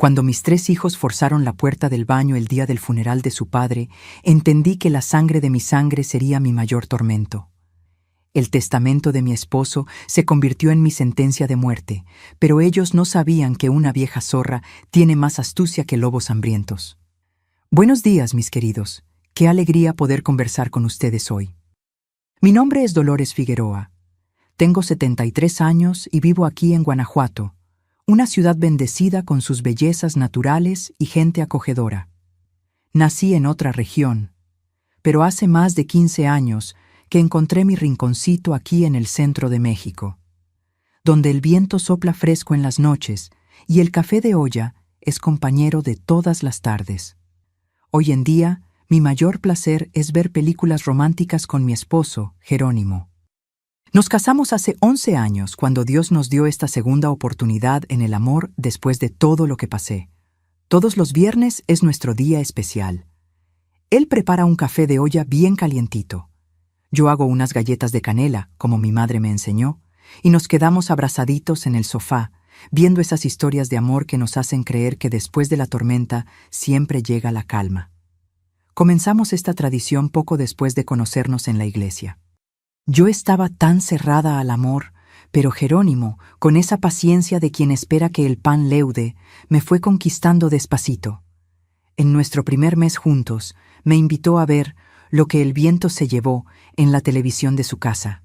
Cuando mis 3 hijos forzaron la puerta del baño el día del funeral de su padre, entendí que la sangre de mi sangre sería mi mayor tormento. El testamento de mi esposo se convirtió en mi sentencia de muerte, pero ellos no sabían que una vieja zorra tiene más astucia que lobos hambrientos. Buenos días, mis queridos. Qué alegría poder conversar con ustedes hoy. Mi nombre es Dolores Figueroa. Tengo 73 años y vivo aquí en Guanajuato, una ciudad bendecida con sus bellezas naturales y gente acogedora. Nací en otra región, pero hace más de 15 años que encontré mi rinconcito aquí en el centro de México, donde el viento sopla fresco en las noches y el café de olla es compañero de todas las tardes. Hoy en día, mi mayor placer es ver películas románticas con mi esposo, Jerónimo. Nos casamos hace 11 años cuando Dios nos dio esta segunda oportunidad en el amor después de todo lo que pasé. Todos los viernes es nuestro día especial. Él prepara un café de olla bien calientito. Yo hago unas galletas de canela, como mi madre me enseñó, y nos quedamos abrazaditos en el sofá, viendo esas historias de amor que nos hacen creer que después de la tormenta siempre llega la calma. Comenzamos esta tradición poco después de conocernos en la iglesia. Yo estaba tan cerrada al amor, pero Jerónimo, con esa paciencia de quien espera que el pan leude, me fue conquistando despacito. En nuestro primer mes juntos, me invitó a ver Lo que el viento se llevó en la televisión de su casa.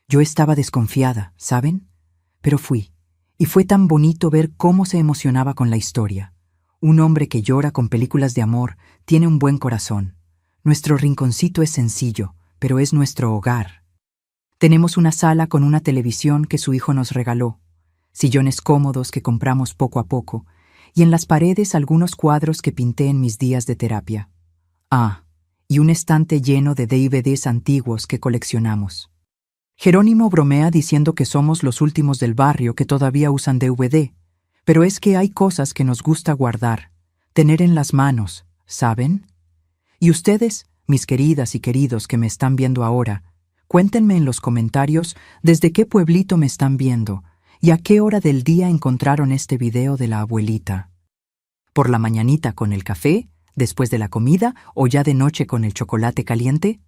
Yo estaba desconfiada, ¿saben? Pero fui, y fue tan bonito ver cómo se emocionaba con la historia. Un hombre que llora con películas de amor tiene un buen corazón. Nuestro rinconcito es sencillo, pero es nuestro hogar. Tenemos una sala con una televisión que su hijo nos regaló, sillones cómodos que compramos poco a poco, y en las paredes algunos cuadros que pinté en mis días de terapia. Y un estante lleno de DVDs antiguos que coleccionamos. Jerónimo bromea diciendo que somos los últimos del barrio que todavía usan DVD, pero es que hay cosas que nos gusta guardar, tener en las manos, ¿saben? Y ustedes, mis queridas y queridos que me están viendo ahora, cuéntenme en los comentarios desde qué pueblito me están viendo y a qué hora del día encontraron este video de la abuelita. ¿Por la mañanita con el café? ¿Después de la comida o ya de noche con el chocolate caliente?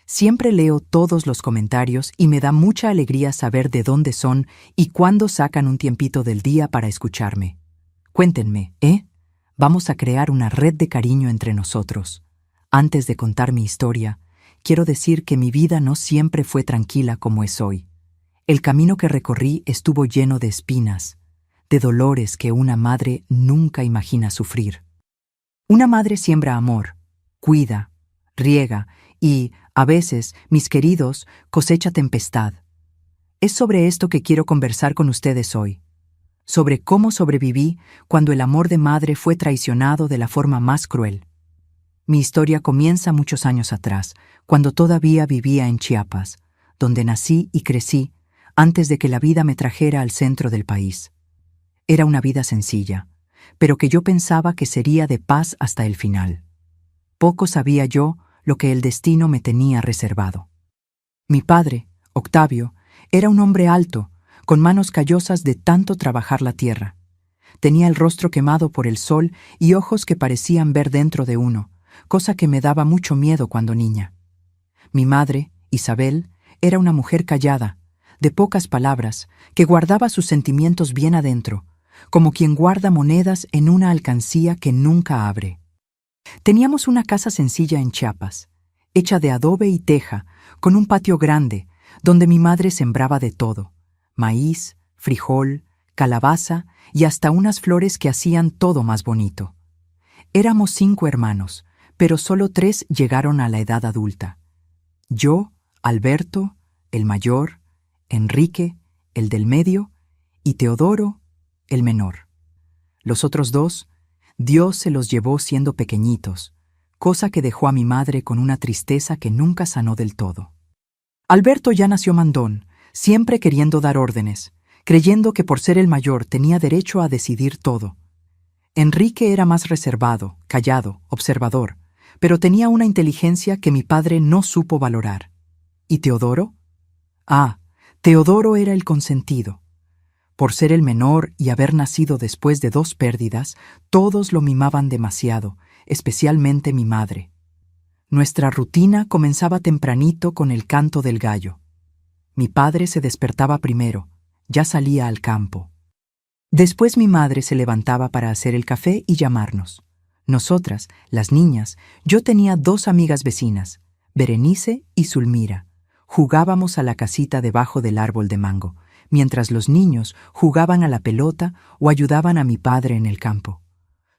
Siempre leo todos los comentarios y me da mucha alegría saber de dónde son y cuándo sacan un tiempito del día para escucharme. Cuéntenme, Vamos a crear una red de cariño entre nosotros. Antes de contar mi historia, quiero decir que mi vida no siempre fue tranquila como es hoy. El camino que recorrí estuvo lleno de espinas, de dolores que una madre nunca imagina sufrir. Una madre siembra amor, cuida, riega y, a veces, mis queridos, cosecha tempestad. Es sobre esto que quiero conversar con ustedes hoy. Sobre cómo sobreviví cuando el amor de madre fue traicionado de la forma más cruel. Mi historia comienza muchos años atrás, cuando todavía vivía en Chiapas, donde nací y crecí antes de que la vida me trajera al centro del país. Era una vida sencilla, pero que yo pensaba que sería de paz hasta el final. Poco sabía yo lo que el destino me tenía reservado. Mi padre, Octavio, era un hombre alto, con manos callosas de tanto trabajar la tierra. Tenía el rostro quemado por el sol y ojos que parecían ver dentro de uno, cosa que me daba mucho miedo cuando niña. Mi madre, Isabel, era una mujer callada, de pocas palabras, que guardaba sus sentimientos bien adentro, como quien guarda monedas en una alcancía que nunca abre. Teníamos una casa sencilla en Chiapas, hecha de adobe y teja, con un patio grande, donde mi madre sembraba de todo: maíz, frijol, calabaza y hasta unas flores que hacían todo más bonito. Éramos 5 hermanos, pero solo 3 llegaron a la edad adulta. Yo, Alberto, el mayor, Enrique, el del medio, y Teodoro, el menor. Los otros 2, Dios se los llevó siendo pequeñitos, cosa que dejó a mi madre con una tristeza que nunca sanó del todo. Alberto ya nació mandón, siempre queriendo dar órdenes, creyendo que por ser el mayor tenía derecho a decidir todo. Enrique era más reservado, callado, observador, pero tenía una inteligencia que mi padre no supo valorar. ¿Y Teodoro? Teodoro era el consentido. Por ser el menor y haber nacido después de 2 pérdidas, todos lo mimaban demasiado, especialmente mi madre. Nuestra rutina comenzaba tempranito con el canto del gallo. Mi padre se despertaba primero, ya salía al campo. Después mi madre se levantaba para hacer el café y llamarnos. Nosotras, las niñas, yo tenía 2 amigas vecinas, Berenice y Zulmira. Jugábamos a la casita debajo del árbol de mango, mientras los niños jugaban a la pelota o ayudaban a mi padre en el campo.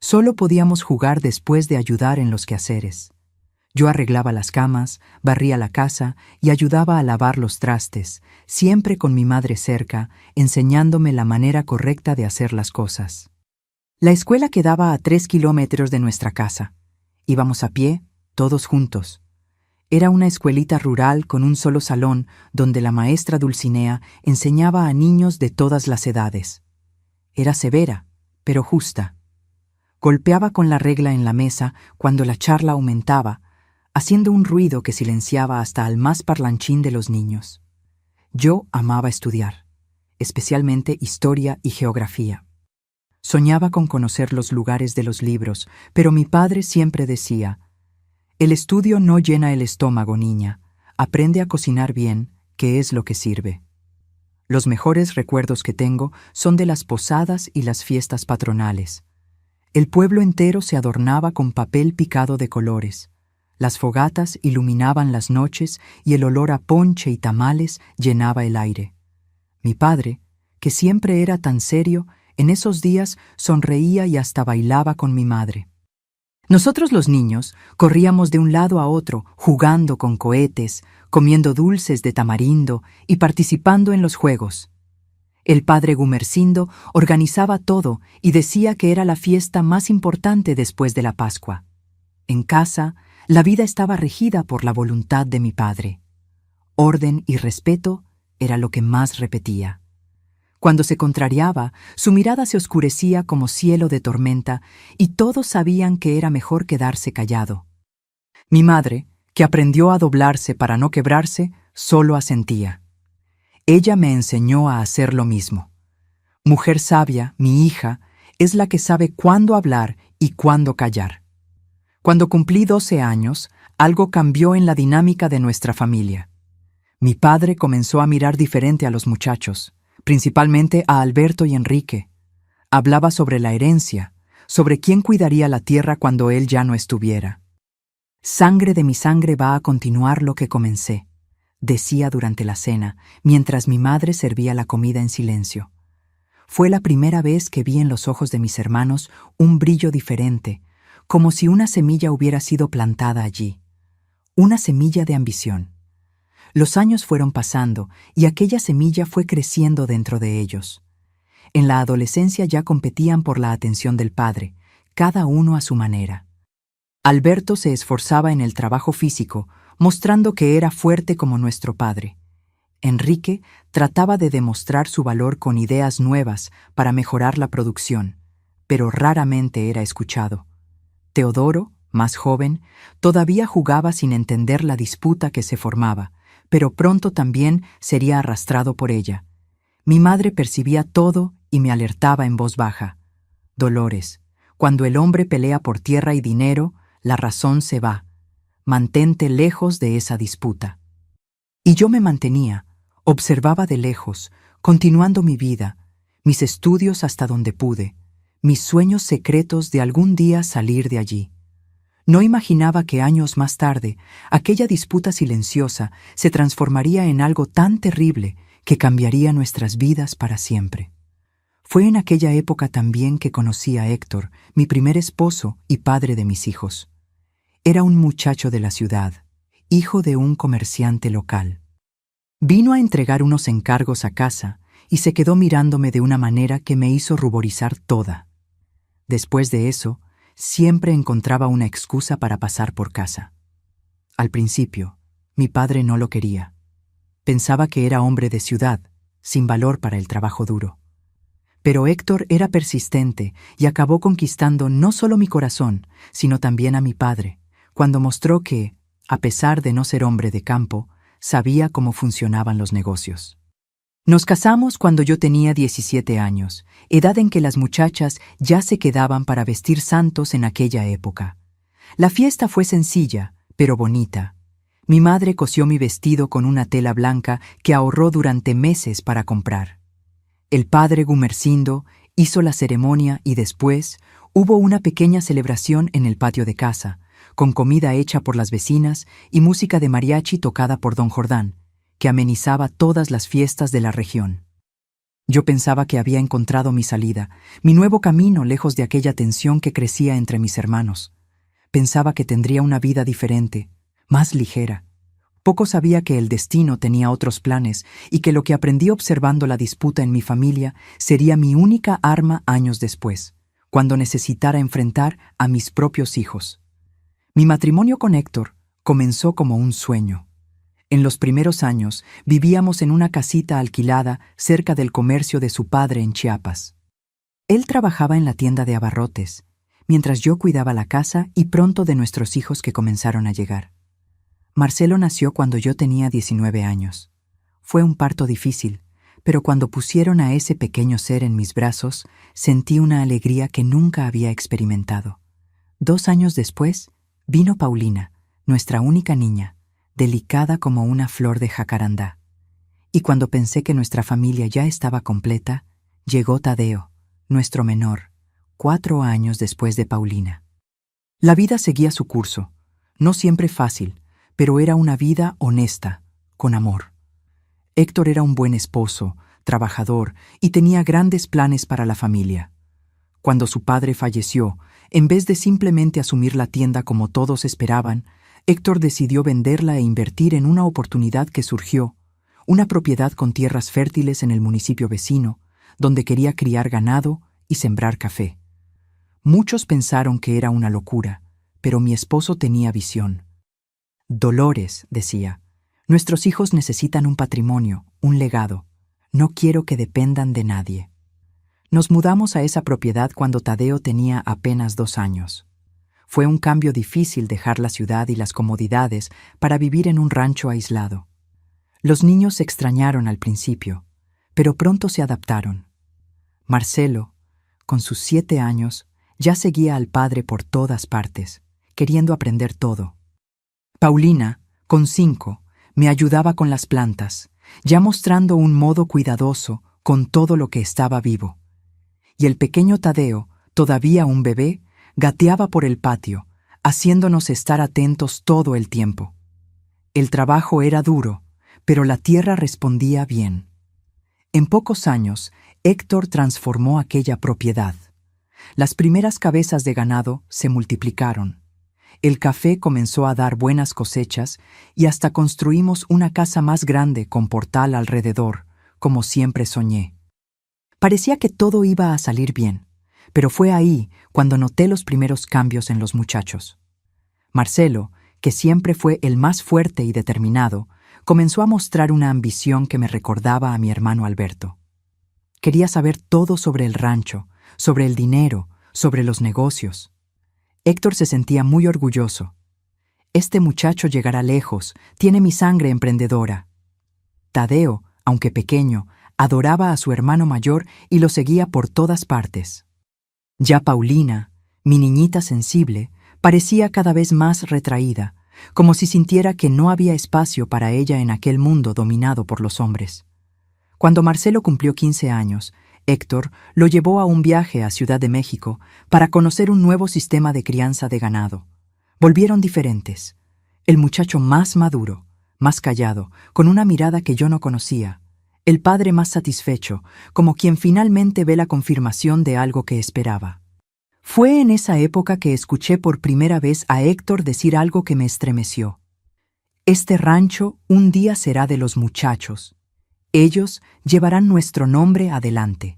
Solo podíamos jugar después de ayudar en los quehaceres. Yo arreglaba las camas, barría la casa y ayudaba a lavar los trastes, siempre con mi madre cerca, enseñándome la manera correcta de hacer las cosas. La escuela quedaba a 3 kilómetros de nuestra casa. Íbamos a pie, todos juntos. Era una escuelita rural con un solo salón donde la maestra Dulcinea enseñaba a niños de todas las edades. Era severa, pero justa. Golpeaba con la regla en la mesa cuando la charla aumentaba, haciendo un ruido que silenciaba hasta al más parlanchín de los niños. Yo amaba estudiar, especialmente historia y geografía. Soñaba con conocer los lugares de los libros, pero mi padre siempre decía: «El estudio no llena el estómago, niña. Aprende a cocinar bien, que es lo que sirve». Los mejores recuerdos que tengo son de las posadas y las fiestas patronales. El pueblo entero se adornaba con papel picado de colores. Las fogatas iluminaban las noches y el olor a ponche y tamales llenaba el aire. Mi padre, que siempre era tan serio, en esos días sonreía y hasta bailaba con mi madre. Nosotros los niños corríamos de un lado a otro, jugando con cohetes, comiendo dulces de tamarindo y participando en los juegos. El padre Gumersindo organizaba todo y decía que era la fiesta más importante después de la Pascua. En casa, la vida estaba regida por la voluntad de mi padre. Orden y respeto era lo que más repetía. Cuando se contrariaba, su mirada se oscurecía como cielo de tormenta y todos sabían que era mejor quedarse callado. Mi madre, que aprendió a doblarse para no quebrarse, solo asentía. Ella me enseñó a hacer lo mismo. Mujer sabia, mi hija, es la que sabe cuándo hablar y cuándo callar. Cuando cumplí 12 años, algo cambió en la dinámica de nuestra familia. Mi padre comenzó a mirar diferente a los muchachos, principalmente a Alberto y Enrique. Hablaba sobre la herencia, sobre quién cuidaría la tierra cuando él ya no estuviera. «Sangre de mi sangre va a continuar lo que comencé», decía durante la cena, mientras mi madre servía la comida en silencio. Fue la primera vez que vi en los ojos de mis hermanos un brillo diferente, como si una semilla hubiera sido plantada allí. Una semilla de ambición. Los años fueron pasando y aquella semilla fue creciendo dentro de ellos. En la adolescencia ya competían por la atención del padre, cada uno a su manera. Alberto se esforzaba en el trabajo físico, mostrando que era fuerte como nuestro padre. Enrique trataba de demostrar su valor con ideas nuevas para mejorar la producción, pero raramente era escuchado. Teodoro, más joven, todavía jugaba sin entender la disputa que se formaba, pero pronto también sería arrastrado por ella. Mi madre percibía todo y me alertaba en voz baja: «Dolores, cuando el hombre pelea por tierra y dinero, la razón se va. Mantente lejos de esa disputa». Y yo me mantenía, observaba de lejos, continuando mi vida, mis estudios hasta donde pude, mis sueños secretos de algún día salir de allí. No imaginaba que años más tarde, aquella disputa silenciosa se transformaría en algo tan terrible que cambiaría nuestras vidas para siempre. Fue en aquella época también que conocí a Héctor, mi primer esposo y padre de mis hijos. Era un muchacho de la ciudad, hijo de un comerciante local. Vino a entregar unos encargos a casa y se quedó mirándome de una manera que me hizo ruborizar toda. Después de eso, siempre encontraba una excusa para pasar por casa. Al principio, mi padre no lo quería. Pensaba que era hombre de ciudad, sin valor para el trabajo duro. Pero Héctor era persistente y acabó conquistando no solo mi corazón, sino también a mi padre, cuando mostró que, a pesar de no ser hombre de campo, sabía cómo funcionaban los negocios. Nos casamos cuando yo tenía 17 años, edad en que las muchachas ya se quedaban para vestir santos en aquella época. La fiesta fue sencilla, pero bonita. Mi madre cosió mi vestido con una tela blanca que ahorró durante meses para comprar. El padre Gumersindo hizo la ceremonia y después hubo una pequeña celebración en el patio de casa, con comida hecha por las vecinas y música de mariachi tocada por don Jordán, que amenizaba todas las fiestas de la región. Yo pensaba que había encontrado mi salida, mi nuevo camino lejos de aquella tensión que crecía entre mis hermanos. Pensaba que tendría una vida diferente, más ligera. Poco sabía que el destino tenía otros planes y que lo que aprendí observando la disputa en mi familia sería mi única arma años después, cuando necesitara enfrentar a mis propios hijos. Mi matrimonio con Héctor comenzó como un sueño. En los primeros años vivíamos en una casita alquilada cerca del comercio de su padre en Chiapas. Él trabajaba en la tienda de abarrotes, mientras yo cuidaba la casa y pronto de nuestros hijos que comenzaron a llegar. Marcelo nació cuando yo tenía 19 años. Fue un parto difícil, pero cuando pusieron a ese pequeño ser en mis brazos, sentí una alegría que nunca había experimentado. 2 años después, vino Paulina, nuestra única niña, delicada como una flor de jacarandá. Y cuando pensé que nuestra familia ya estaba completa, llegó Tadeo, nuestro menor, 4 años después de Paulina. La vida seguía su curso, no siempre fácil, pero era una vida honesta, con amor. Héctor era un buen esposo, trabajador y tenía grandes planes para la familia. Cuando su padre falleció, en vez de simplemente asumir la tienda como todos esperaban, Héctor decidió venderla e invertir en una oportunidad que surgió, una propiedad con tierras fértiles en el municipio vecino, donde quería criar ganado y sembrar café. Muchos pensaron que era una locura, pero mi esposo tenía visión. Dolores, decía, nuestros hijos necesitan un patrimonio, un legado. No quiero que dependan de nadie. Nos mudamos a esa propiedad cuando Tadeo tenía apenas 2 años. Fue un cambio difícil dejar la ciudad y las comodidades para vivir en un rancho aislado. Los niños se extrañaron al principio, pero pronto se adaptaron. Marcelo, con sus 7 años, ya seguía al padre por todas partes, queriendo aprender todo. Paulina, con 5, me ayudaba con las plantas, ya mostrando un modo cuidadoso con todo lo que estaba vivo. Y el pequeño Tadeo, todavía un bebé, gateaba por el patio, haciéndonos estar atentos todo el tiempo. El trabajo era duro, pero la tierra respondía bien. En pocos años, Héctor transformó aquella propiedad. Las primeras cabezas de ganado se multiplicaron. El café comenzó a dar buenas cosechas y hasta construimos una casa más grande con portal alrededor, como siempre soñé. Parecía que todo iba a salir bien, pero fue ahí cuando noté los primeros cambios en los muchachos. Marcelo, que siempre fue el más fuerte y determinado, comenzó a mostrar una ambición que me recordaba a mi hermano Alberto. Quería saber todo sobre el rancho, sobre el dinero, sobre los negocios. Héctor se sentía muy orgulloso. Este muchacho llegará lejos, tiene mi sangre emprendedora. Tadeo, aunque pequeño, adoraba a su hermano mayor y lo seguía por todas partes. Ya Paulina, mi niñita sensible, parecía cada vez más retraída, como si sintiera que no había espacio para ella en aquel mundo dominado por los hombres. Cuando Marcelo cumplió 15 años, Héctor lo llevó a un viaje a Ciudad de México para conocer un nuevo sistema de crianza de ganado. Volvieron diferentes. El muchacho más maduro, más callado, con una mirada que yo no conocía. El padre más satisfecho, como quien finalmente ve la confirmación de algo que esperaba. Fue en esa época que escuché por primera vez a Héctor decir algo que me estremeció. Este rancho un día será de los muchachos. Ellos llevarán nuestro nombre adelante.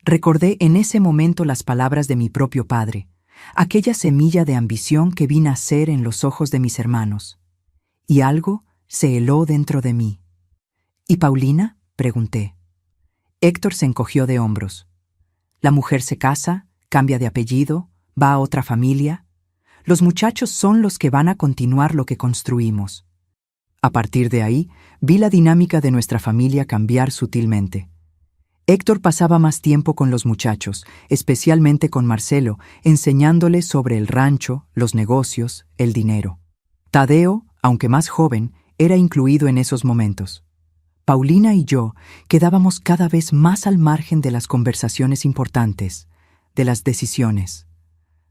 Recordé en ese momento las palabras de mi propio padre, aquella semilla de ambición que vi nacer en los ojos de mis hermanos. Y algo se heló dentro de mí. ¿Y Paulina?, pregunté. Héctor se encogió de hombros. La mujer se casa, cambia de apellido, va a otra familia. Los muchachos son los que van a continuar lo que construimos. A partir de ahí, Vi la dinámica de nuestra familia cambiar sutilmente. Héctor pasaba más tiempo con los muchachos, especialmente con Marcelo, enseñándoles sobre el rancho, los negocios, el dinero. Tadeo, aunque más joven, era incluido en esos momentos. Paulina y yo quedábamos cada vez más al margen de las conversaciones importantes, de las decisiones.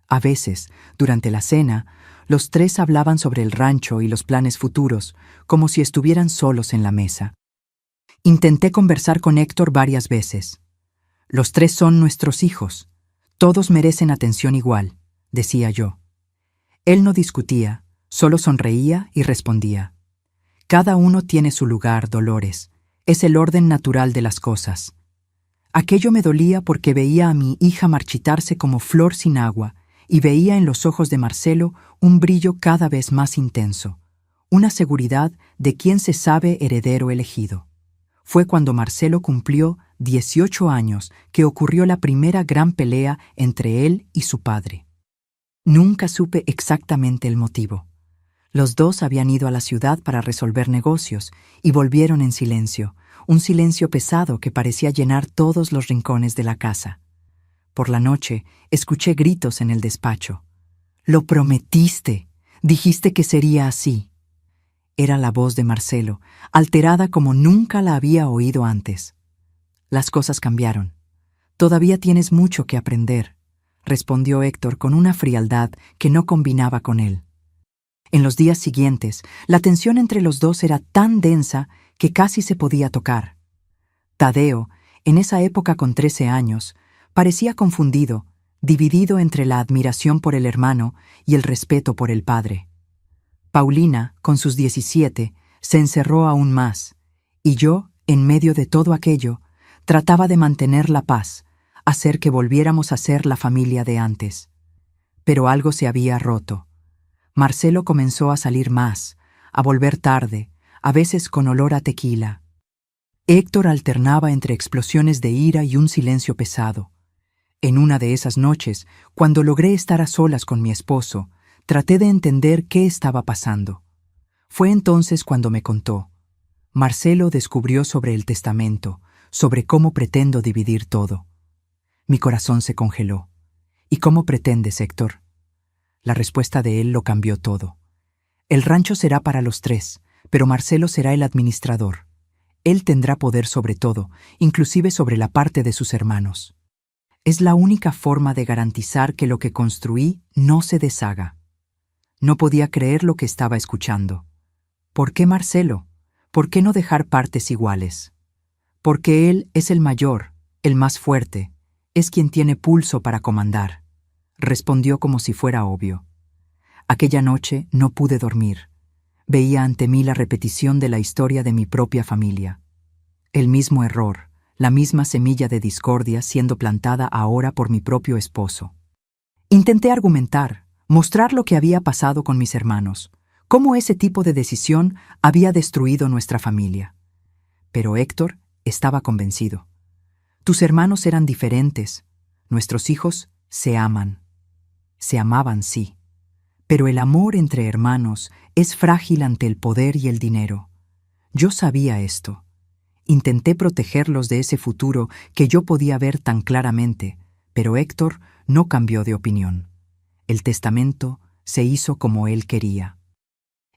A veces, durante la cena, los tres hablaban sobre el rancho y los planes futuros, como si estuvieran solos en la mesa. Intenté conversar con Héctor varias veces. Los tres son nuestros hijos. Todos merecen atención igual, decía yo. Él no discutía, solo sonreía y respondía. Cada uno tiene su lugar, Dolores. Es el orden natural de las cosas. Aquello me dolía porque veía a mi hija marchitarse como flor sin agua y veía en los ojos de Marcelo un brillo cada vez más intenso, una seguridad de quien se sabe heredero elegido. Fue cuando Marcelo cumplió 18 años que ocurrió la primera gran pelea entre él y su padre. Nunca supe exactamente el motivo. Los dos habían ido a la ciudad para resolver negocios y volvieron en silencio, un silencio pesado que parecía llenar todos los rincones de la casa. Por la noche, escuché gritos en el despacho. «¡Lo prometiste! Dijiste que sería así». Era la voz de Marcelo, alterada como nunca la había oído antes. «Las cosas cambiaron. Todavía tienes mucho que aprender», respondió Héctor con una frialdad que no combinaba con él. En los días siguientes, la tensión entre los dos era tan densa que casi se podía tocar. Tadeo, en esa época con 13 años, parecía confundido, dividido entre la admiración por el hermano y el respeto por el padre. Paulina, con sus 17, se encerró aún más, y yo, en medio de todo aquello, trataba de mantener la paz, hacer que volviéramos a ser la familia de antes. Pero algo se había roto. Marcelo comenzó a salir más, a volver tarde, a veces con olor a tequila. Héctor alternaba entre explosiones de ira y un silencio pesado. En una de esas noches, cuando logré estar a solas con mi esposo, traté de entender qué estaba pasando. Fue entonces cuando me contó. Marcelo descubrió sobre el testamento, sobre cómo pretendo dividir todo. Mi corazón se congeló. ¿Y cómo pretendes, Héctor? La respuesta de él lo cambió todo. El rancho será para los tres, pero Marcelo será el administrador. Él tendrá poder sobre todo, inclusive sobre la parte de sus hermanos. Es la única forma de garantizar que lo que construí no se deshaga. No podía creer lo que estaba escuchando. ¿Por qué Marcelo? ¿Por qué no dejar partes iguales? Porque él es el mayor, el más fuerte, es quien tiene pulso para comandar, respondió como si fuera obvio. Aquella noche no pude dormir. Veía ante mí la repetición de la historia de mi propia familia. El mismo error, la misma semilla de discordia siendo plantada ahora por mi propio esposo. Intenté argumentar, mostrar lo que había pasado con mis hermanos, cómo ese tipo de decisión había destruido nuestra familia. Pero Héctor estaba convencido. Tus hermanos eran diferentes, nuestros hijos se aman. Se amaban, sí, pero el amor entre hermanos es frágil ante el poder y el dinero. Yo sabía esto. Intenté protegerlos de ese futuro que yo podía ver tan claramente, pero Héctor no cambió de opinión. El testamento se hizo como él quería.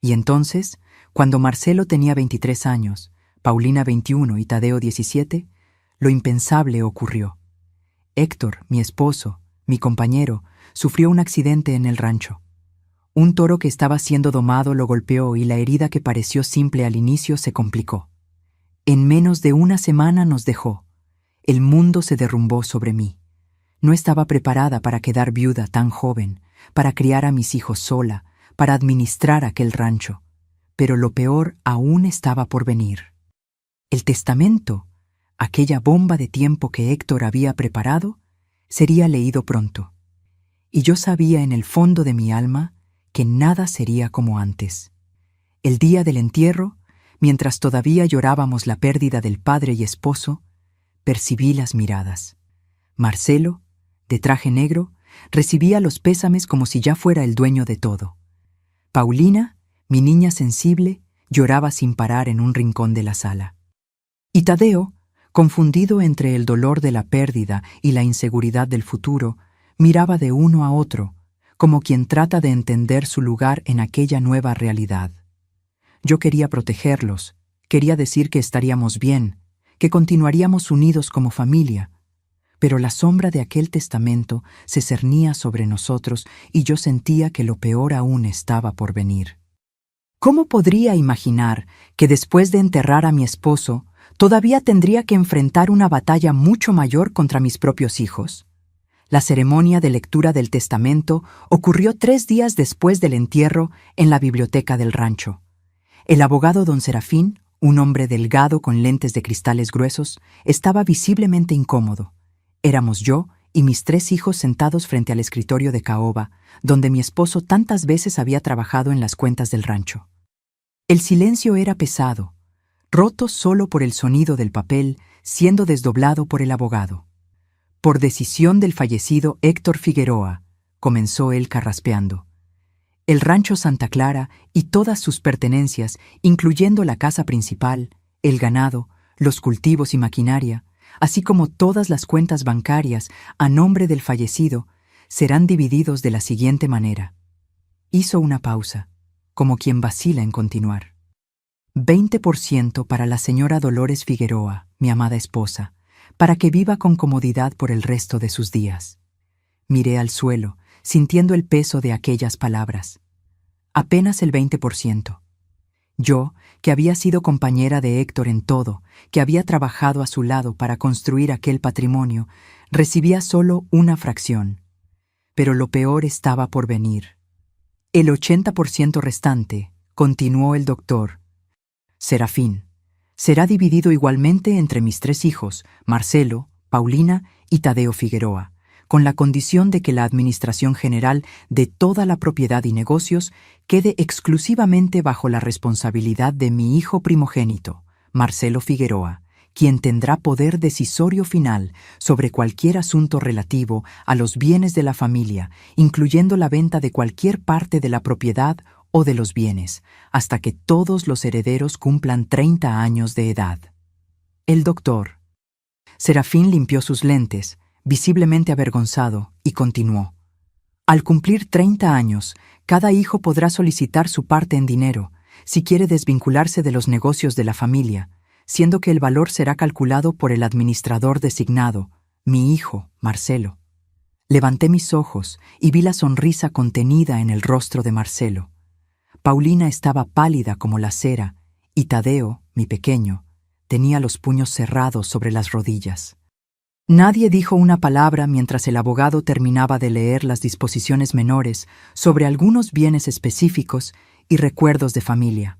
Y entonces, cuando Marcelo tenía 23 años, Paulina 21 y Tadeo 17, lo impensable ocurrió. Héctor, mi esposo, mi compañero, sufrió un accidente en el rancho. Un toro que estaba siendo domado lo golpeó y la herida que pareció simple al inicio se complicó. En menos de una semana nos dejó. El mundo se derrumbó sobre mí. No estaba preparada para quedar viuda tan joven, para criar a mis hijos sola, para administrar aquel rancho. Pero lo peor aún estaba por venir. El testamento, aquella bomba de tiempo que Héctor había preparado, sería leído pronto. Y yo sabía en el fondo de mi alma que nada sería como antes. El día del entierro, mientras todavía llorábamos la pérdida del padre y esposo, percibí las miradas. Marcelo, de traje negro, recibía los pésames como si ya fuera el dueño de todo. Paulina, mi niña sensible, Lloraba sin parar en un rincón de la sala. Y Tadeo, confundido entre el dolor de la pérdida y la inseguridad del futuro, miraba de uno a otro, como quien trata de entender su lugar en aquella nueva realidad. Yo quería protegerlos, quería decir que estaríamos bien, que continuaríamos unidos como familia, pero la sombra de aquel testamento se cernía sobre nosotros y yo sentía que lo peor aún estaba por venir. ¿Cómo podría imaginar que después de enterrar a mi esposo, todavía tendría que enfrentar una batalla mucho mayor contra mis propios hijos? La ceremonia de lectura del testamento ocurrió 3 días después del entierro en la biblioteca del rancho. El abogado don Serafín, un hombre delgado con lentes de cristales gruesos, estaba visiblemente incómodo. Éramos yo y mis 3 hijos sentados frente al escritorio de caoba, donde mi esposo tantas veces había trabajado en las cuentas del rancho. El silencio era pesado, roto solo por el sonido del papel siendo desdoblado por el abogado. Por decisión del fallecido Héctor Figueroa, comenzó él carraspeando. El rancho Santa Clara y todas sus pertenencias, incluyendo la casa principal, el ganado, los cultivos y maquinaria, así como todas las cuentas bancarias a nombre del fallecido, serán divididos de la siguiente manera. Hizo una pausa, como quien vacila en continuar. 20% para la señora Dolores Figueroa, mi amada esposa, para que viva con comodidad por el resto de sus días. Miré al suelo, sintiendo el peso de aquellas palabras. Apenas el 20%. Yo, que había sido compañera de Héctor en todo, que había trabajado a su lado para construir aquel patrimonio, recibía solo una fracción. Pero lo peor estaba por venir. El 80% restante, continuó el doctor, Serafín, será dividido igualmente entre mis 3 hijos, Marcelo, Paulina y Tadeo Figueroa, con la condición de que la administración general de toda la propiedad y negocios quede exclusivamente bajo la responsabilidad de mi hijo primogénito, Marcelo Figueroa, quien tendrá poder decisorio final sobre cualquier asunto relativo a los bienes de la familia, incluyendo la venta de cualquier parte de la propiedad o de los bienes, hasta que todos los herederos cumplan 30 años de edad. El doctor Serafín limpió sus lentes, visiblemente avergonzado, y continuó. Al cumplir 30 años, cada hijo podrá solicitar su parte en dinero, si quiere desvincularse de los negocios de la familia, siendo que el valor será calculado por el administrador designado, mi hijo, Marcelo. Levanté mis ojos y vi la sonrisa contenida en el rostro de Marcelo. Paulina estaba pálida como la cera, y Tadeo, mi pequeño, tenía los puños cerrados sobre las rodillas. Nadie dijo una palabra mientras el abogado terminaba de leer las disposiciones menores sobre algunos bienes específicos y recuerdos de familia.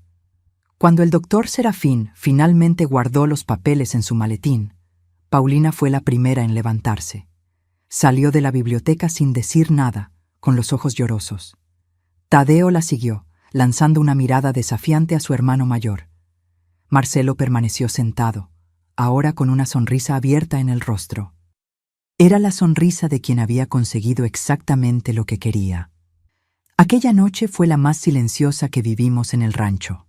Cuando el doctor Serafín finalmente guardó los papeles en su maletín, Paulina fue la primera en levantarse. Salió de la biblioteca sin decir nada, con los ojos llorosos. Tadeo la siguió, lanzando una mirada desafiante a su hermano mayor. Marcelo permaneció sentado, ahora con una sonrisa abierta en el rostro. Era la sonrisa de quien había conseguido exactamente lo que quería. Aquella noche fue la más silenciosa que vivimos en el rancho.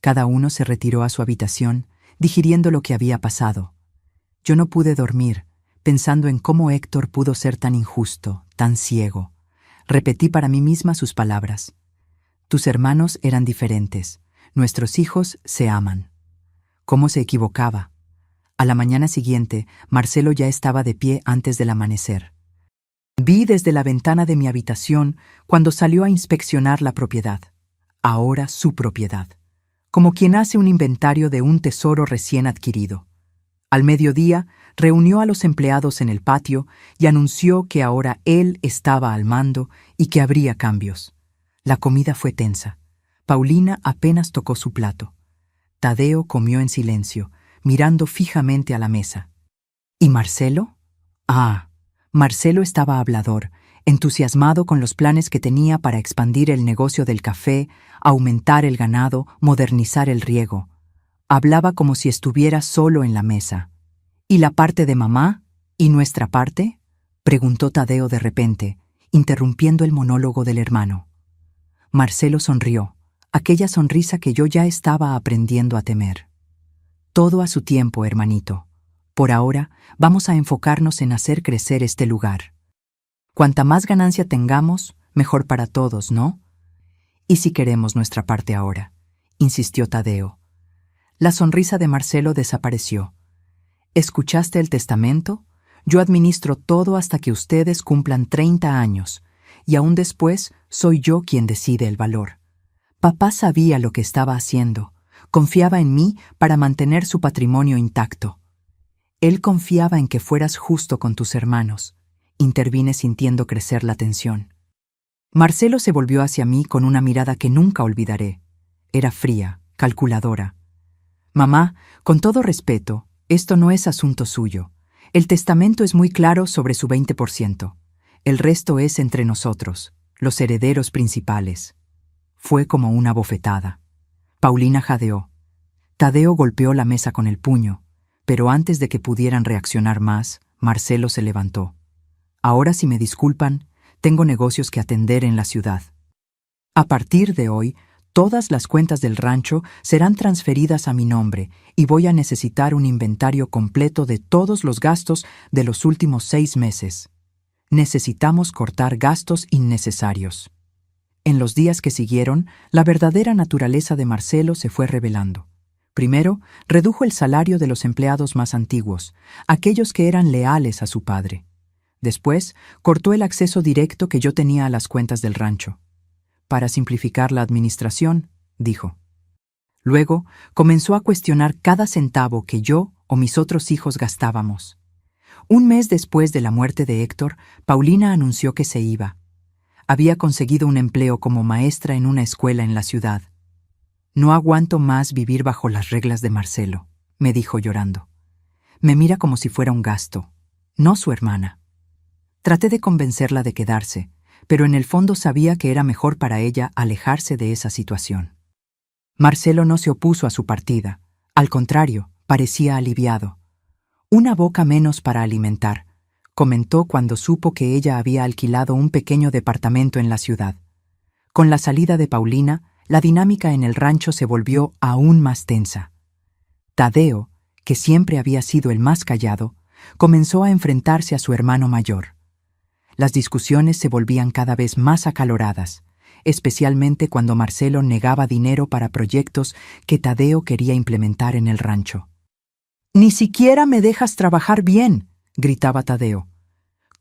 Cada uno se retiró a su habitación, digiriendo lo que había pasado. Yo no pude dormir, pensando en cómo Héctor pudo ser tan injusto, tan ciego. Repetí para mí misma sus palabras. Tus hermanos eran diferentes. Nuestros hijos se aman. ¿Cómo se equivocaba? A la mañana siguiente, Marcelo ya estaba de pie antes del amanecer. Vi desde la ventana de mi habitación cuando salió a inspeccionar la propiedad, ahora su propiedad, como quien hace un inventario de un tesoro recién adquirido. Al mediodía, reunió a los empleados en el patio y anunció que ahora él estaba al mando y que habría cambios. La comida fue tensa. Paulina apenas tocó su plato. Tadeo comió en silencio, mirando fijamente a la mesa. ¿Y Marcelo? Marcelo estaba hablador, entusiasmado con los planes que tenía para expandir el negocio del café, aumentar el ganado, modernizar el riego. Hablaba como si estuviera solo en la mesa. ¿Y la parte de mamá? ¿Y nuestra parte?, preguntó Tadeo de repente, interrumpiendo el monólogo del hermano. Marcelo sonrió, aquella sonrisa que yo ya estaba aprendiendo a temer. Todo a su tiempo, hermanito. Por ahora, vamos a enfocarnos en hacer crecer este lugar. Cuanta más ganancia tengamos, mejor para todos, ¿no? ¿Y si queremos nuestra parte ahora?, insistió Tadeo. La sonrisa de Marcelo desapareció. ¿Escuchaste el testamento? Yo administro todo hasta que ustedes cumplan 30 años, y aún después soy yo quien decide el valor. Papá sabía lo que estaba haciendo, confiaba en mí para mantener su patrimonio intacto. Él confiaba en que fueras justo con tus hermanos. Intervine sintiendo crecer la tensión. Marcelo se volvió hacia mí con una mirada que nunca olvidaré. Era fría, calculadora. Mamá, con todo respeto, esto no es asunto suyo. El testamento es muy claro sobre su 20%. El resto es entre nosotros, los herederos principales. Fue como una bofetada. Paulina jadeó. Tadeo golpeó la mesa con el puño, pero antes de que pudieran reaccionar más, Marcelo se levantó. Ahora, si me disculpan, tengo negocios que atender en la ciudad. A partir de hoy, todas las cuentas del rancho serán transferidas a mi nombre y voy a necesitar un inventario completo de todos los gastos de los últimos 6 meses. Necesitamos cortar gastos innecesarios. En los días que siguieron, la verdadera naturaleza de Marcelo se fue revelando. Primero, redujo el salario de los empleados más antiguos, aquellos que eran leales a su padre. Después, cortó el acceso directo que yo tenía a las cuentas del rancho. Para simplificar la administración, dijo. Luego, comenzó a cuestionar cada centavo que yo o mis otros hijos gastábamos. Un mes después de la muerte de Héctor, Paulina anunció que se iba. Había conseguido un empleo como maestra en una escuela en la ciudad. No aguanto más vivir bajo las reglas de Marcelo, me dijo llorando. Me mira como si fuera un gasto, no su hermana. Traté de convencerla de quedarse, pero en el fondo sabía que era mejor para ella alejarse de esa situación. Marcelo no se opuso a su partida. Al contrario, parecía aliviado. Una boca menos para alimentar, comentó cuando supo que ella había alquilado un pequeño departamento en la ciudad. Con la salida de Paulina, la dinámica en el rancho se volvió aún más tensa. Tadeo, que siempre había sido el más callado, comenzó a enfrentarse a su hermano mayor. Las discusiones se volvían cada vez más acaloradas, especialmente cuando Marcelo negaba dinero para proyectos que Tadeo quería implementar en el rancho. «Ni siquiera me dejas trabajar bien», gritaba Tadeo.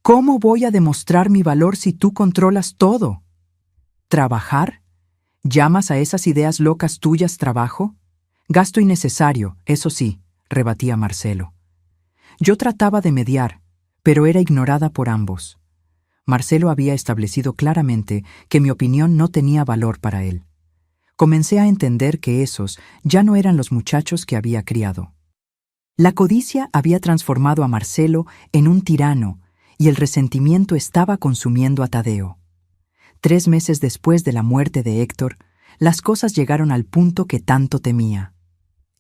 «¿Cómo voy a demostrar mi valor si tú controlas todo?» ¿Trabajar? ¿Llamas a esas ideas locas tuyas trabajo? Gasto innecesario, eso sí, rebatía Marcelo. Yo trataba de mediar, pero era ignorada por ambos. Marcelo había establecido claramente que mi opinión no tenía valor para él. Comencé a entender que esos ya no eran los muchachos que había criado. La codicia había transformado a Marcelo en un tirano y el resentimiento estaba consumiendo a Tadeo. 3 meses después de la muerte de Héctor, las cosas llegaron al punto que tanto temía.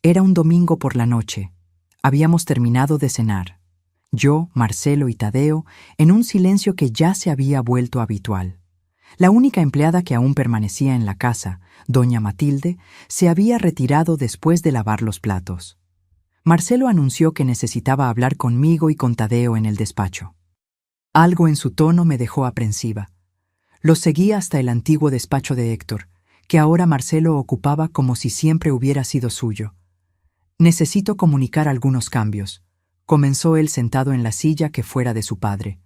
Era un domingo por la noche. Habíamos terminado de cenar. Yo, Marcelo y Tadeo, en un silencio que ya se había vuelto habitual. La única empleada que aún permanecía en la casa, doña Matilde, se había retirado después de lavar los platos. Marcelo anunció que necesitaba hablar conmigo y con Tadeo en el despacho. Algo en su tono me dejó aprensiva. Lo seguí hasta el antiguo despacho de Héctor, que ahora Marcelo ocupaba como si siempre hubiera sido suyo. «Necesito comunicar algunos cambios», comenzó él sentado en la silla que fuera de su padre.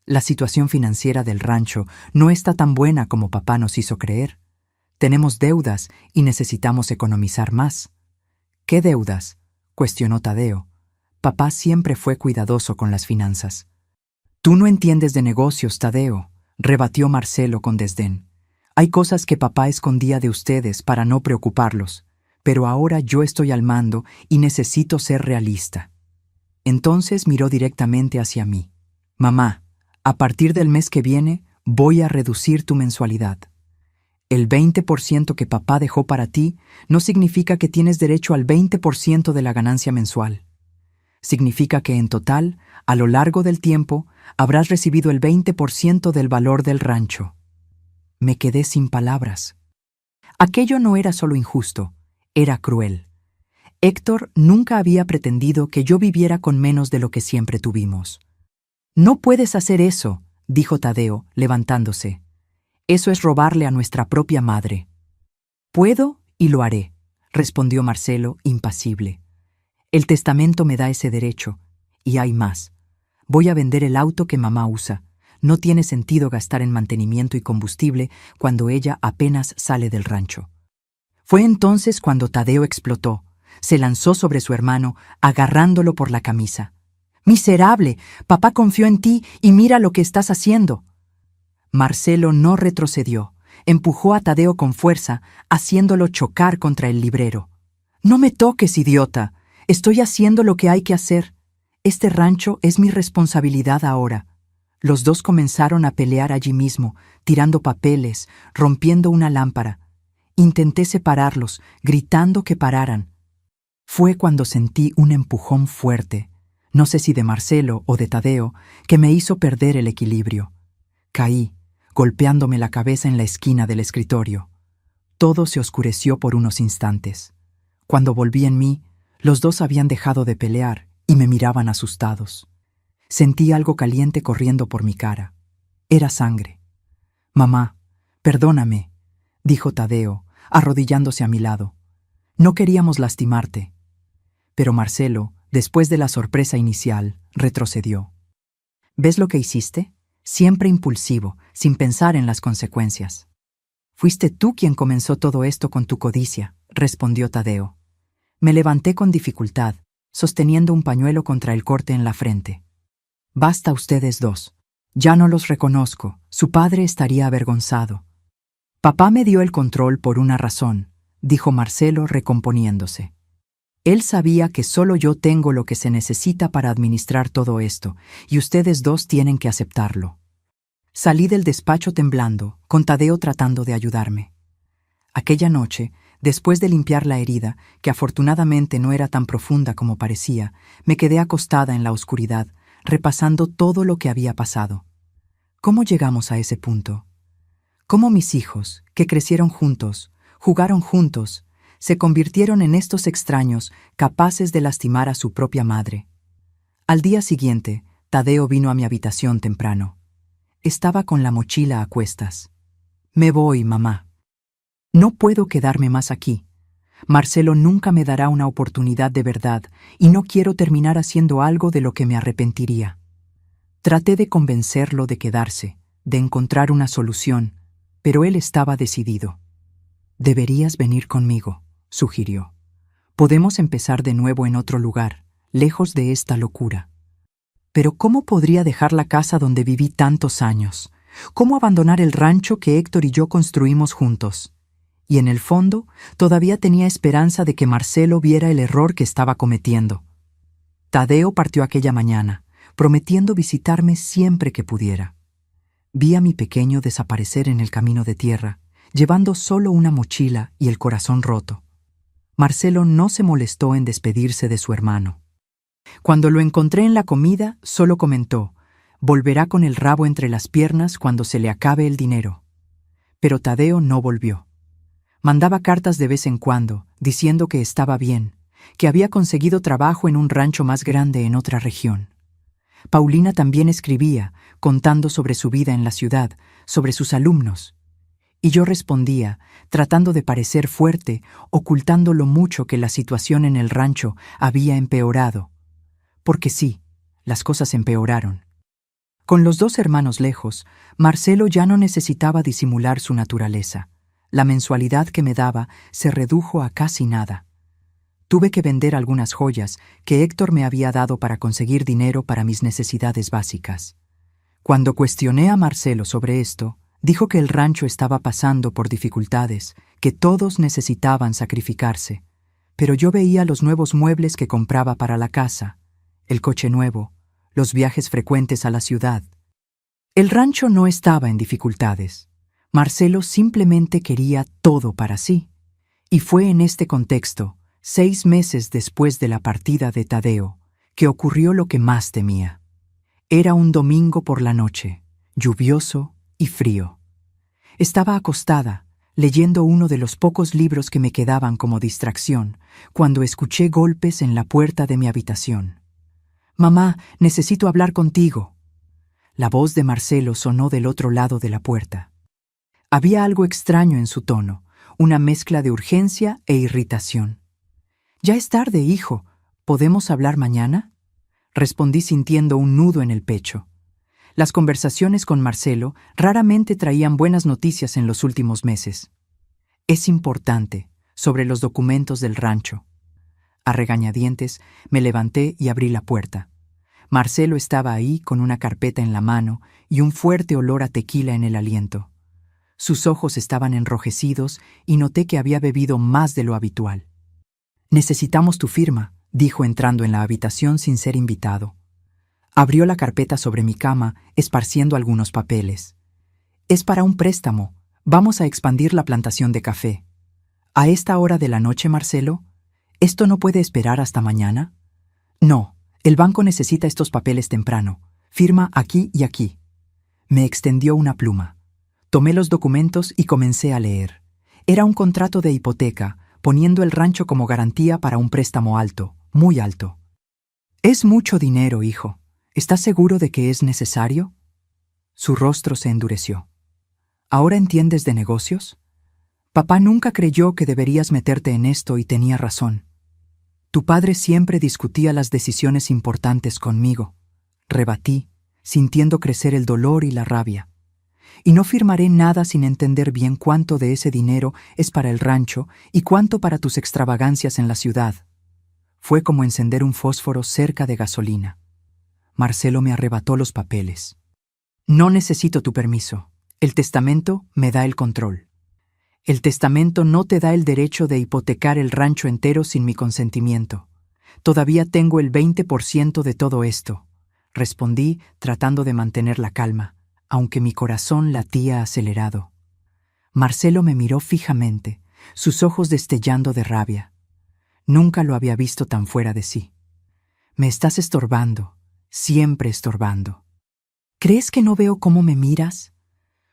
«La situación financiera del rancho no está tan buena como papá nos hizo creer. Tenemos deudas y necesitamos economizar más». «¿Qué deudas?», cuestionó Tadeo. Papá siempre fue cuidadoso con las finanzas. «Tú no entiendes de negocios, Tadeo», rebatió Marcelo con desdén. «Hay cosas que papá escondía de ustedes para no preocuparlos, pero ahora yo estoy al mando y necesito ser realista». Entonces miró directamente hacia mí. «Mamá, a partir del mes que viene voy a reducir tu mensualidad. El 20% que papá dejó para ti no significa que tienes derecho al 20% de la ganancia mensual. Significa que en total, a lo largo del tiempo, habrás recibido el 20% del valor del rancho». Me quedé sin palabras. Aquello no era solo injusto, era cruel. Héctor nunca había pretendido que yo viviera con menos de lo que siempre tuvimos. «No puedes hacer eso», dijo Tadeo, levantándose. «Eso es robarle a nuestra propia madre». «Puedo y lo haré», respondió Marcelo, impasible. «El testamento me da ese derecho, y hay más. Voy a vender el auto que mamá usa. No tiene sentido gastar en mantenimiento y combustible cuando ella apenas sale del rancho». Fue entonces cuando Tadeo explotó. Se lanzó sobre su hermano, agarrándolo por la camisa. «¡Miserable! Papá confió en ti y mira lo que estás haciendo». Marcelo no retrocedió. Empujó a Tadeo con fuerza, haciéndolo chocar contra el librero. «No me toques, idiota. Estoy haciendo lo que hay que hacer. Este rancho es mi responsabilidad ahora». Los dos comenzaron a pelear allí mismo, tirando papeles, rompiendo una lámpara. Intenté separarlos, gritando que pararan. Fue cuando sentí un empujón fuerte, no sé si de Marcelo o de Tadeo, que me hizo perder el equilibrio. Caí, golpeándome la cabeza en la esquina del escritorio. Todo se oscureció por unos instantes. Cuando volví en mí, los dos habían dejado de pelear y me miraban asustados. Sentí algo caliente corriendo por mi cara. Era sangre. «Mamá, perdóname», dijo Tadeo, arrodillándose a mi lado. «No queríamos lastimarte». Pero Marcelo, después de la sorpresa inicial, retrocedió. «¿Ves lo que hiciste? Siempre impulsivo, sin pensar en las consecuencias». «Fuiste tú quien comenzó todo esto con tu codicia», respondió Tadeo. Me levanté con dificultad, sosteniendo un pañuelo contra el corte en la frente. «Basta ustedes dos. Ya no los reconozco. Su padre estaría avergonzado». «Papá me dio el control por una razón», dijo Marcelo recomponiéndose. «Él sabía que solo yo tengo lo que se necesita para administrar todo esto, y ustedes dos tienen que aceptarlo». Salí del despacho temblando, con Tadeo tratando de ayudarme. Aquella noche, después de limpiar la herida, que afortunadamente no era tan profunda como parecía, me quedé acostada en la oscuridad, repasando todo lo que había pasado. ¿Cómo llegamos a ese punto? ¿Cómo mis hijos, que crecieron juntos, jugaron juntos, se convirtieron en estos extraños capaces de lastimar a su propia madre? Al día siguiente, Tadeo vino a mi habitación temprano. Estaba con la mochila a cuestas. «Me voy, mamá. No puedo quedarme más aquí. Marcelo nunca me dará una oportunidad de verdad y no quiero terminar haciendo algo de lo que me arrepentiría». Traté de convencerlo de quedarse, de encontrar una solución, pero él estaba decidido. «Deberías venir conmigo», sugirió. «Podemos empezar de nuevo en otro lugar, lejos de esta locura». Pero ¿cómo podría dejar la casa donde viví tantos años? ¿Cómo abandonar el rancho que Héctor y yo construimos juntos? Y en el fondo, todavía tenía esperanza de que Marcelo viera el error que estaba cometiendo. Tadeo partió aquella mañana, prometiendo visitarme siempre que pudiera. Vi a mi pequeño desaparecer en el camino de tierra, llevando solo una mochila y el corazón roto. Marcelo no se molestó en despedirse de su hermano. Cuando lo encontré en la comida, solo comentó: «Volverá con el rabo entre las piernas cuando se le acabe el dinero». Pero Tadeo no volvió. Mandaba cartas de vez en cuando, diciendo que estaba bien, que había conseguido trabajo en un rancho más grande en otra región. Paulina también escribía, contando sobre su vida en la ciudad, sobre sus alumnos. Y yo respondía, tratando de parecer fuerte, ocultando lo mucho que la situación en el rancho había empeorado. Porque sí, las cosas empeoraron. Con los dos hermanos lejos, Marcelo ya no necesitaba disimular su naturaleza. La mensualidad que me daba se redujo a casi nada. Tuve que vender algunas joyas que Héctor me había dado para conseguir dinero para mis necesidades básicas. Cuando cuestioné a Marcelo sobre esto, dijo que el rancho estaba pasando por dificultades, que todos necesitaban sacrificarse. Pero yo veía los nuevos muebles que compraba para la casa, el coche nuevo, los viajes frecuentes a la ciudad. El rancho no estaba en dificultades. Marcelo simplemente quería todo para sí. Y fue en este contexto, 6 meses después de la partida de Tadeo, que ocurrió lo que más temía. Era un domingo por la noche, lluvioso y frío. Estaba acostada, leyendo uno de los pocos libros que me quedaban como distracción, cuando escuché golpes en la puerta de mi habitación. «Mamá, necesito hablar contigo». La voz de Marcelo sonó del otro lado de la puerta. Había algo extraño en su tono, una mezcla de urgencia e irritación. «Ya es tarde, hijo. ¿Podemos hablar mañana?», respondí sintiendo un nudo en el pecho. Las conversaciones con Marcelo raramente traían buenas noticias en los últimos meses. «Es importante», sobre los documentos del rancho. A regañadientes me levanté y abrí la puerta. Marcelo estaba ahí con una carpeta en la mano y un fuerte olor a tequila en el aliento. Sus ojos estaban enrojecidos y noté que había bebido más de lo habitual. «Necesitamos tu firma», dijo entrando en la habitación sin ser invitado. Abrió la carpeta sobre mi cama, esparciendo algunos papeles. «Es para un préstamo. Vamos a expandir la plantación de café». «¿A esta hora de la noche, Marcelo? ¿Esto no puede esperar hasta mañana?» «No, el banco necesita estos papeles temprano. Firma aquí y aquí». Me extendió una pluma. Tomé los documentos y comencé a leer. Era un contrato de hipoteca, poniendo el rancho como garantía para un préstamo alto, muy alto. «Es mucho dinero, hijo. ¿Estás seguro de que es necesario?» Su rostro se endureció. «¿Ahora entiendes de negocios? Papá nunca creyó que deberías meterte en esto y tenía razón. Tu padre siempre discutía las decisiones importantes conmigo», rebatí, sintiendo crecer el dolor y la rabia. «Y no firmaré nada sin entender bien cuánto de ese dinero es para el rancho y cuánto para tus extravagancias en la ciudad». Fue como encender un fósforo cerca de gasolina. Marcelo me arrebató los papeles. «No necesito tu permiso. El testamento me da el control». «El testamento no te da el derecho de hipotecar el rancho entero sin mi consentimiento. Todavía tengo el 20% de todo esto», respondí tratando de mantener la calma, aunque mi corazón latía acelerado. Marcelo me miró fijamente, sus ojos destellando de rabia. Nunca lo había visto tan fuera de sí. «Me estás estorbando, siempre estorbando. ¿Crees que no veo cómo me miras?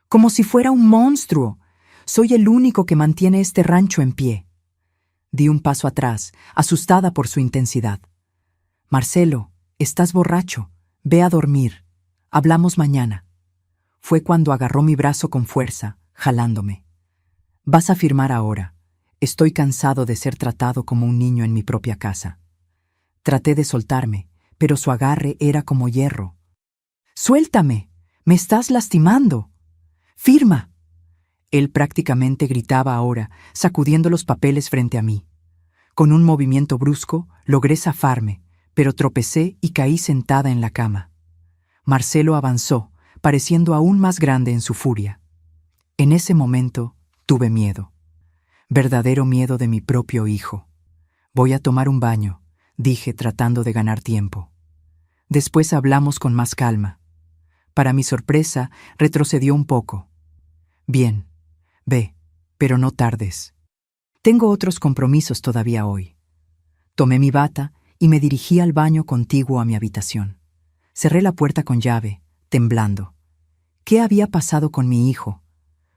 Como si fuera un monstruo. Soy el único que mantiene este rancho en pie». Di un paso atrás, asustada por su intensidad. «Marcelo, estás borracho. Ve a dormir. Hablamos mañana». Fue cuando agarró mi brazo con fuerza, jalándome. «Vas a firmar ahora. Estoy cansado de ser tratado como un niño en mi propia casa». Traté de soltarme, pero su agarre era como hierro. «¡Suéltame! ¡Me estás lastimando! ¡Firma!». Él prácticamente gritaba ahora, sacudiendo los papeles frente a mí. Con un movimiento brusco, logré zafarme, pero tropecé y caí sentada en la cama. Marcelo avanzó, pareciendo aún más grande en su furia. En ese momento, tuve miedo. Verdadero miedo de mi propio hijo. «Voy a tomar un baño», dije tratando de ganar tiempo. Después hablamos con más calma. Para mi sorpresa, retrocedió un poco. «Bien, ve, pero no tardes. Tengo otros compromisos todavía hoy». Tomé mi bata y me dirigí al baño contiguo a mi habitación. Cerré la puerta con llave, temblando. ¿Qué había pasado con mi hijo?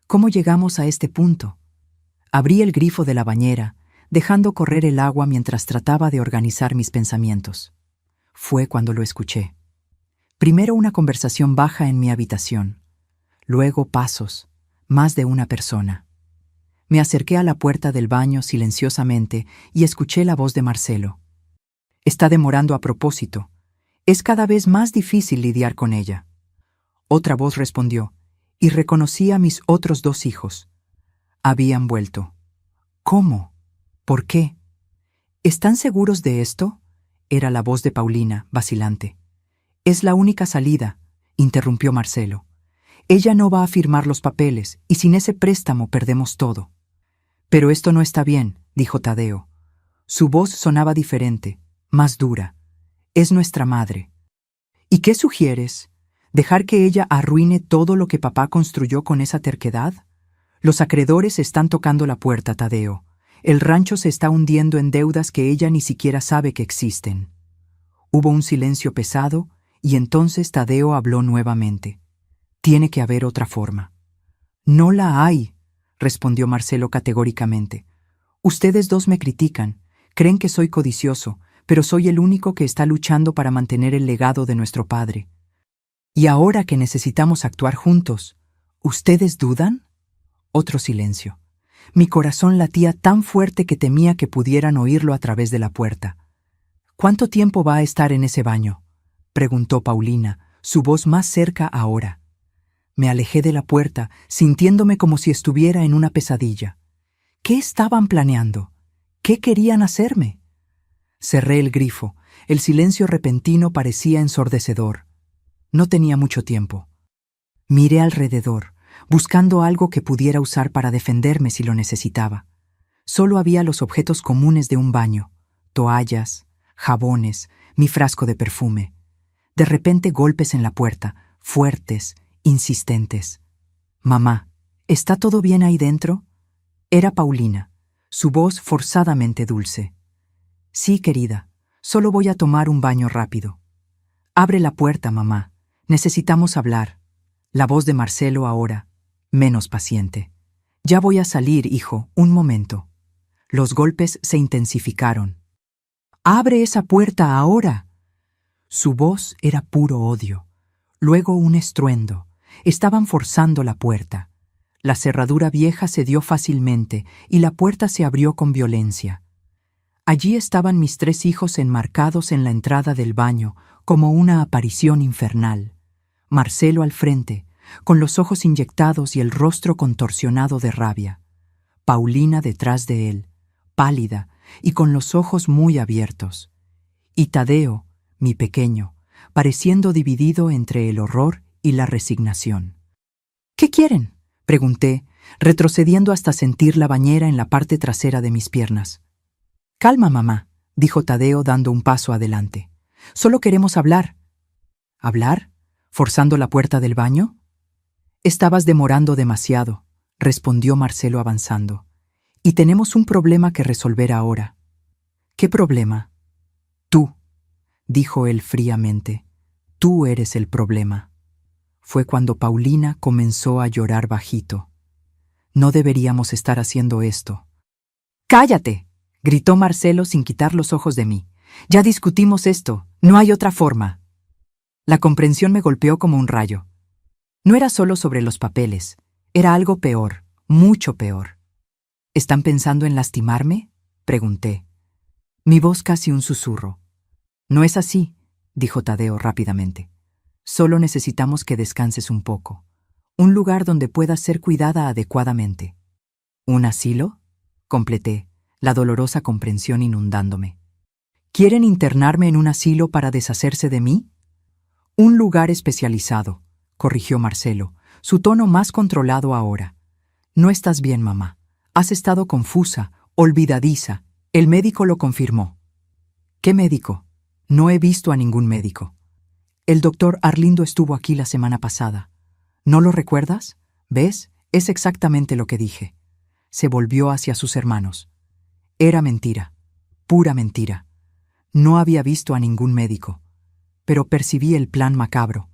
¿Cómo llegamos a este punto? Abrí el grifo de la bañera, dejando correr el agua mientras trataba de organizar mis pensamientos. Fue cuando lo escuché. Primero una conversación baja en mi habitación, luego pasos, más de una persona. Me acerqué a la puerta del baño silenciosamente y escuché la voz de Marcelo. «Está demorando a propósito. Es cada vez más difícil lidiar con ella». Otra voz respondió, y reconocí a mis otros 2 hijos. Habían vuelto. «¿Cómo? ¿Por qué? ¿Están seguros de esto?», era la voz de Paulina, vacilante. «Es la única salida», interrumpió Marcelo. «Ella no va a firmar los papeles, y sin ese préstamo perdemos todo». «Pero esto no está bien», dijo Tadeo. Su voz sonaba diferente, más dura. «Es nuestra madre». «¿Y qué sugieres? ¿Dejar que ella arruine todo lo que papá construyó con esa terquedad? Los acreedores están tocando la puerta, Tadeo. El rancho se está hundiendo en deudas que ella ni siquiera sabe que existen». Hubo un silencio pesado y entonces Tadeo habló nuevamente. «Tiene que haber otra forma». «No la hay», respondió Marcelo categóricamente. Ustedes dos me critican, creen que soy codicioso, pero soy el único que está luchando para mantener el legado de nuestro padre. Y ahora que necesitamos actuar juntos, ¿ustedes dudan? Otro silencio. Mi corazón latía tan fuerte que temía que pudieran oírlo a través de la puerta. ¿Cuánto tiempo va a estar en ese baño?, preguntó Paulina, su voz más cerca ahora. Me alejé de la puerta, sintiéndome como si estuviera en una pesadilla. ¿Qué estaban planeando? ¿Qué querían hacerme? Cerré el grifo. El silencio repentino parecía ensordecedor. No tenía mucho tiempo. Miré alrededor, buscando algo que pudiera usar para defenderme si lo necesitaba. Solo había los objetos comunes de un baño: toallas, jabones, mi frasco de perfume. De repente golpes en la puerta, fuertes, insistentes. «Mamá, ¿está todo bien ahí dentro?». Era Paulina, su voz forzadamente dulce. «Sí, querida, solo voy a tomar un baño rápido». «Abre la puerta, mamá. Necesitamos hablar». La voz de Marcelo ahora, menos paciente. «Ya voy a salir, hijo, un momento». Los golpes se intensificaron. «¡Abre esa puerta ahora!». Su voz era puro odio. Luego un estruendo. Estaban forzando la puerta. La cerradura vieja cedió fácilmente y la puerta se abrió con violencia. Allí estaban mis 3 hijos enmarcados en la entrada del baño, como una aparición infernal. Marcelo al frente, con los ojos inyectados y el rostro contorsionado de rabia. Paulina detrás de él, pálida y con los ojos muy abiertos. Y Tadeo, mi pequeño, pareciendo dividido entre el horror y la resignación. «¿Qué quieren?», pregunté, retrocediendo hasta sentir la bañera en la parte trasera de mis piernas. «Calma, mamá», dijo Tadeo dando un paso adelante. «Solo queremos hablar». «¿Hablar? ¿Forzando la puerta del baño?». «Estabas demorando demasiado», respondió Marcelo avanzando. «Y tenemos un problema que resolver ahora». «¿Qué problema?». «Tú», dijo él fríamente. «Tú eres el problema». Fue cuando Paulina comenzó a llorar bajito. «No deberíamos estar haciendo esto». «¡Cállate!», gritó Marcelo sin quitar los ojos de mí. «Ya discutimos esto, no hay otra forma». La comprensión me golpeó como un rayo. No era solo sobre los papeles, era algo peor, mucho peor. «¿Están pensando en lastimarme?», pregunté. Mi voz casi un susurro. «No es así», dijo Tadeo rápidamente. «Solo necesitamos que descanses un poco. Un lugar donde puedas ser cuidada adecuadamente». «¿Un asilo?», completé, la dolorosa comprensión inundándome. «¿Quieren internarme en un asilo para deshacerse de mí?». «Un lugar especializado», corrigió Marcelo, su tono más controlado ahora. «No estás bien, mamá. Has estado confusa, olvidadiza. El médico lo confirmó». «¿Qué médico?». «No he visto a ningún médico. El doctor Arlindo estuvo aquí la semana pasada. ¿No lo recuerdas? ¿Ves? Es exactamente lo que dije». Se volvió hacia sus hermanos. Era mentira, pura mentira. No había visto a ningún médico, pero percibí el plan macabro.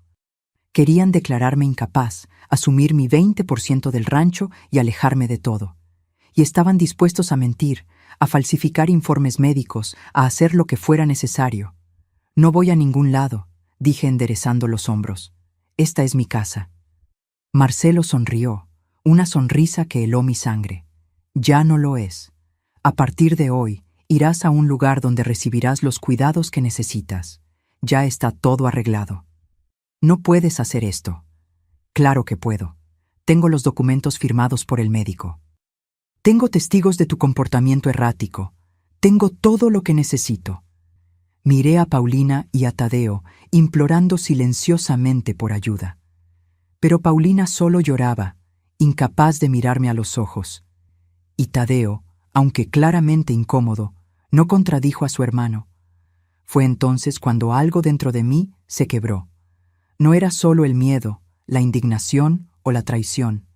Querían declararme incapaz, asumir mi 20% del rancho y alejarme de todo. Y estaban dispuestos a mentir, a falsificar informes médicos, a hacer lo que fuera necesario. «No voy a ningún lado», dije enderezando los hombros. «Esta es mi casa». Marcelo sonrió, una sonrisa que heló mi sangre. «Ya no lo es. A partir de hoy, irás a un lugar donde recibirás los cuidados que necesitas. Ya está todo arreglado». «No puedes hacer esto». «Claro que puedo. Tengo los documentos firmados por el médico. Tengo testigos de tu comportamiento errático. Tengo todo lo que necesito». Miré a Paulina y a Tadeo, implorando silenciosamente por ayuda. Pero Paulina solo lloraba, incapaz de mirarme a los ojos. Y Tadeo, aunque claramente incómodo, no contradijo a su hermano. Fue entonces cuando algo dentro de mí se quebró. No era solo el miedo, la indignación o la traición.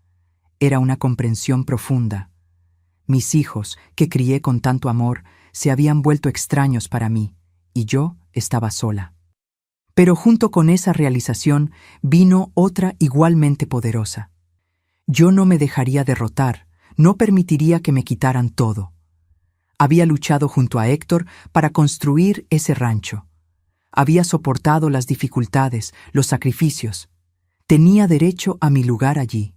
Era una comprensión profunda. Mis hijos, que crié con tanto amor, se habían vuelto extraños para mí, y yo estaba sola. Pero junto con esa realización vino otra igualmente poderosa. Yo no me dejaría derrotar, No permitiría que me quitaran todo. Había luchado junto a Héctor para construir ese rancho. Había soportado las dificultades, los sacrificios. Tenía derecho a mi lugar allí.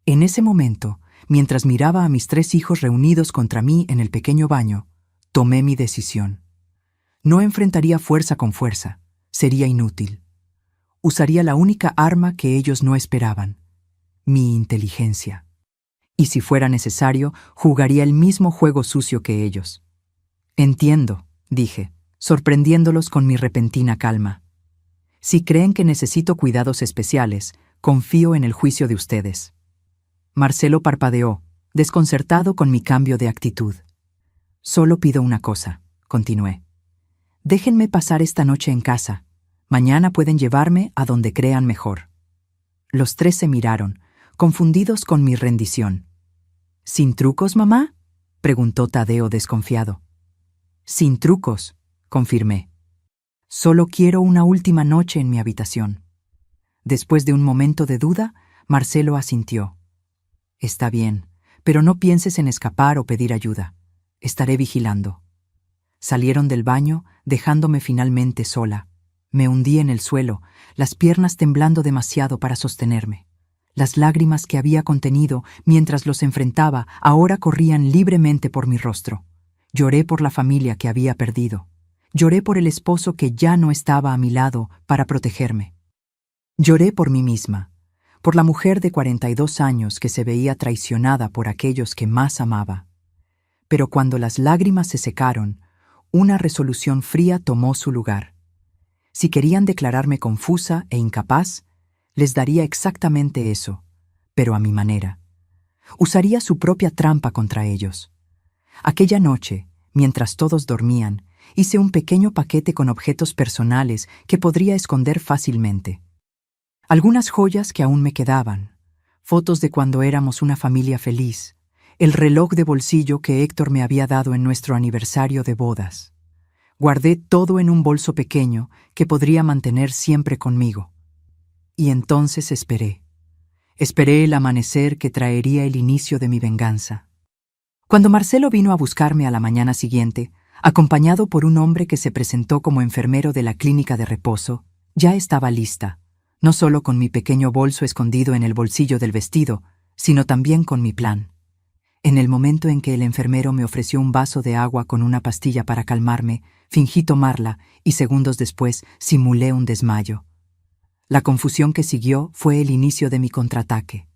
En ese momento, mientras miraba a mis 3 hijos reunidos contra mí en el pequeño baño, tomé mi decisión. No enfrentaría fuerza con fuerza. Sería inútil. Usaría la única arma que ellos no esperaban: mi inteligencia. Y si fuera necesario, jugaría el mismo juego sucio que ellos. Entiendo, dije, sorprendiéndolos con mi repentina calma. Si creen que necesito cuidados especiales, confío en el juicio de ustedes. Marcelo parpadeó, desconcertado con mi cambio de actitud. Solo pido una cosa, continué. Déjenme pasar esta noche en casa. Mañana pueden llevarme a donde crean mejor. Los 3 se miraron, confundidos con mi rendición. ¿Sin trucos, mamá?, preguntó Tadeo desconfiado. Sin trucos, confirmé. Solo quiero una última noche en mi habitación. Después de un momento de duda, Marcelo asintió. Está bien, pero no pienses en escapar o pedir ayuda. Estaré vigilando. Salieron del baño, dejándome finalmente sola. Me hundí en el suelo, las piernas temblando demasiado para sostenerme. Las lágrimas que había contenido mientras los enfrentaba ahora corrían libremente por mi rostro. Lloré por la familia que había perdido. Lloré por el esposo que ya no estaba a mi lado para protegerme. Lloré por mí misma, por la mujer de 42 años que se veía traicionada por aquellos que más amaba. Pero cuando las lágrimas se secaron, una resolución fría tomó su lugar. Si querían declararme confusa e incapaz, les daría exactamente eso, pero a mi manera. Usaría su propia trampa contra ellos. Aquella noche, mientras todos dormían, hice un pequeño paquete con objetos personales que podría esconder fácilmente. Algunas joyas que aún me quedaban, fotos de cuando éramos una familia feliz, el reloj de bolsillo que Héctor me había dado en nuestro aniversario de bodas. Guardé todo en un bolso pequeño que podría mantener siempre conmigo. Y entonces esperé. Esperé el amanecer que traería el inicio de mi venganza. Cuando Marcelo vino a buscarme a la mañana siguiente, acompañado por un hombre que se presentó como enfermero de la clínica de reposo, ya estaba lista, no solo con mi pequeño bolso escondido en el bolsillo del vestido, sino también con mi plan. En el momento en que el enfermero me ofreció un vaso de agua con una pastilla para calmarme, fingí tomarla y segundos después simulé un desmayo. La confusión que siguió fue el inicio de mi contraataque.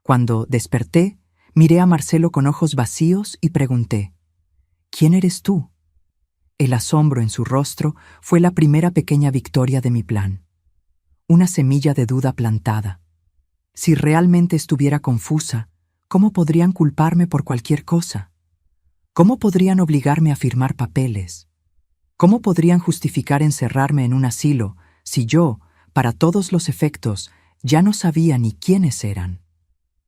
Cuando desperté, miré a Marcelo con ojos vacíos y pregunté: ¿Quién eres tú? El asombro en su rostro fue la primera pequeña victoria de mi plan. Una semilla de duda plantada. Si realmente estuviera confusa, ¿cómo podrían culparme por cualquier cosa? ¿Cómo podrían obligarme a firmar papeles? ¿Cómo podrían justificar encerrarme en un asilo si yo, para todos los efectos, ya no sabía ni quiénes eran?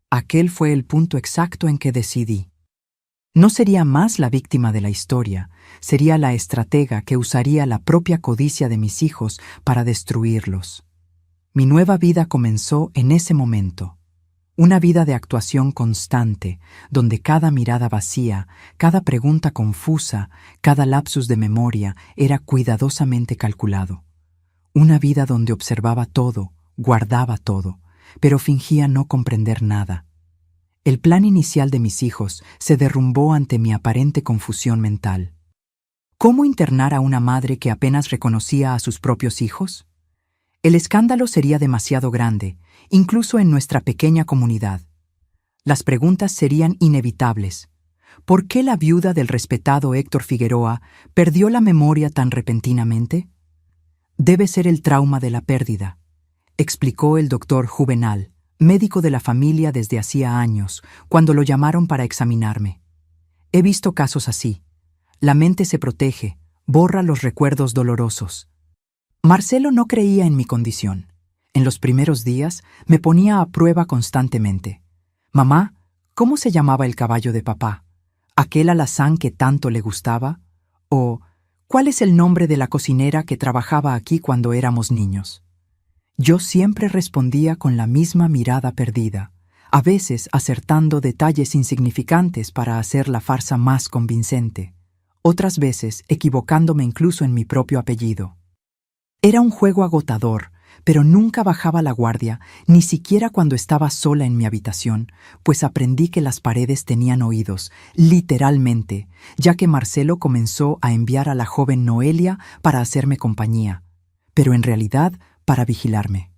Aquel fue el punto exacto en que decidí. No sería más la víctima de la historia, sería la estratega que usaría la propia codicia de mis hijos para destruirlos. Mi nueva vida comenzó en ese momento. Una vida de actuación constante, donde cada mirada vacía, cada pregunta confusa, cada lapsus de memoria era cuidadosamente calculado. Una vida donde observaba todo, guardaba todo, pero fingía no comprender nada. El plan inicial de mis hijos se derrumbó ante mi aparente confusión mental. ¿Cómo internar a una madre que apenas reconocía a sus propios hijos? El escándalo sería demasiado grande, incluso en nuestra pequeña comunidad. Las preguntas serían inevitables. ¿Por qué la viuda del respetado Héctor Figueroa perdió la memoria tan repentinamente? Debe ser el trauma de la pérdida, explicó el doctor Juvenal, médico de la familia desde hacía años, cuando lo llamaron para examinarme. He visto casos así. La mente se protege, borra los recuerdos dolorosos. Marcelo no creía en mi condición. En los primeros días me ponía a prueba constantemente. Mamá, ¿cómo se llamaba el caballo de papá? ¿Aquel alazán que tanto le gustaba? ¿O cuál es el nombre de la cocinera que trabajaba aquí cuando éramos niños? Yo siempre respondía con la misma mirada perdida, a veces acertando detalles insignificantes para hacer la farsa más convincente, otras veces equivocándome incluso en mi propio apellido. Era un juego agotador, pero nunca bajaba la guardia, ni siquiera cuando estaba sola en mi habitación, pues aprendí que las paredes tenían oídos, literalmente, ya que Marcelo comenzó a enviar a la joven Noelia para hacerme compañía, pero en realidad para vigilarme.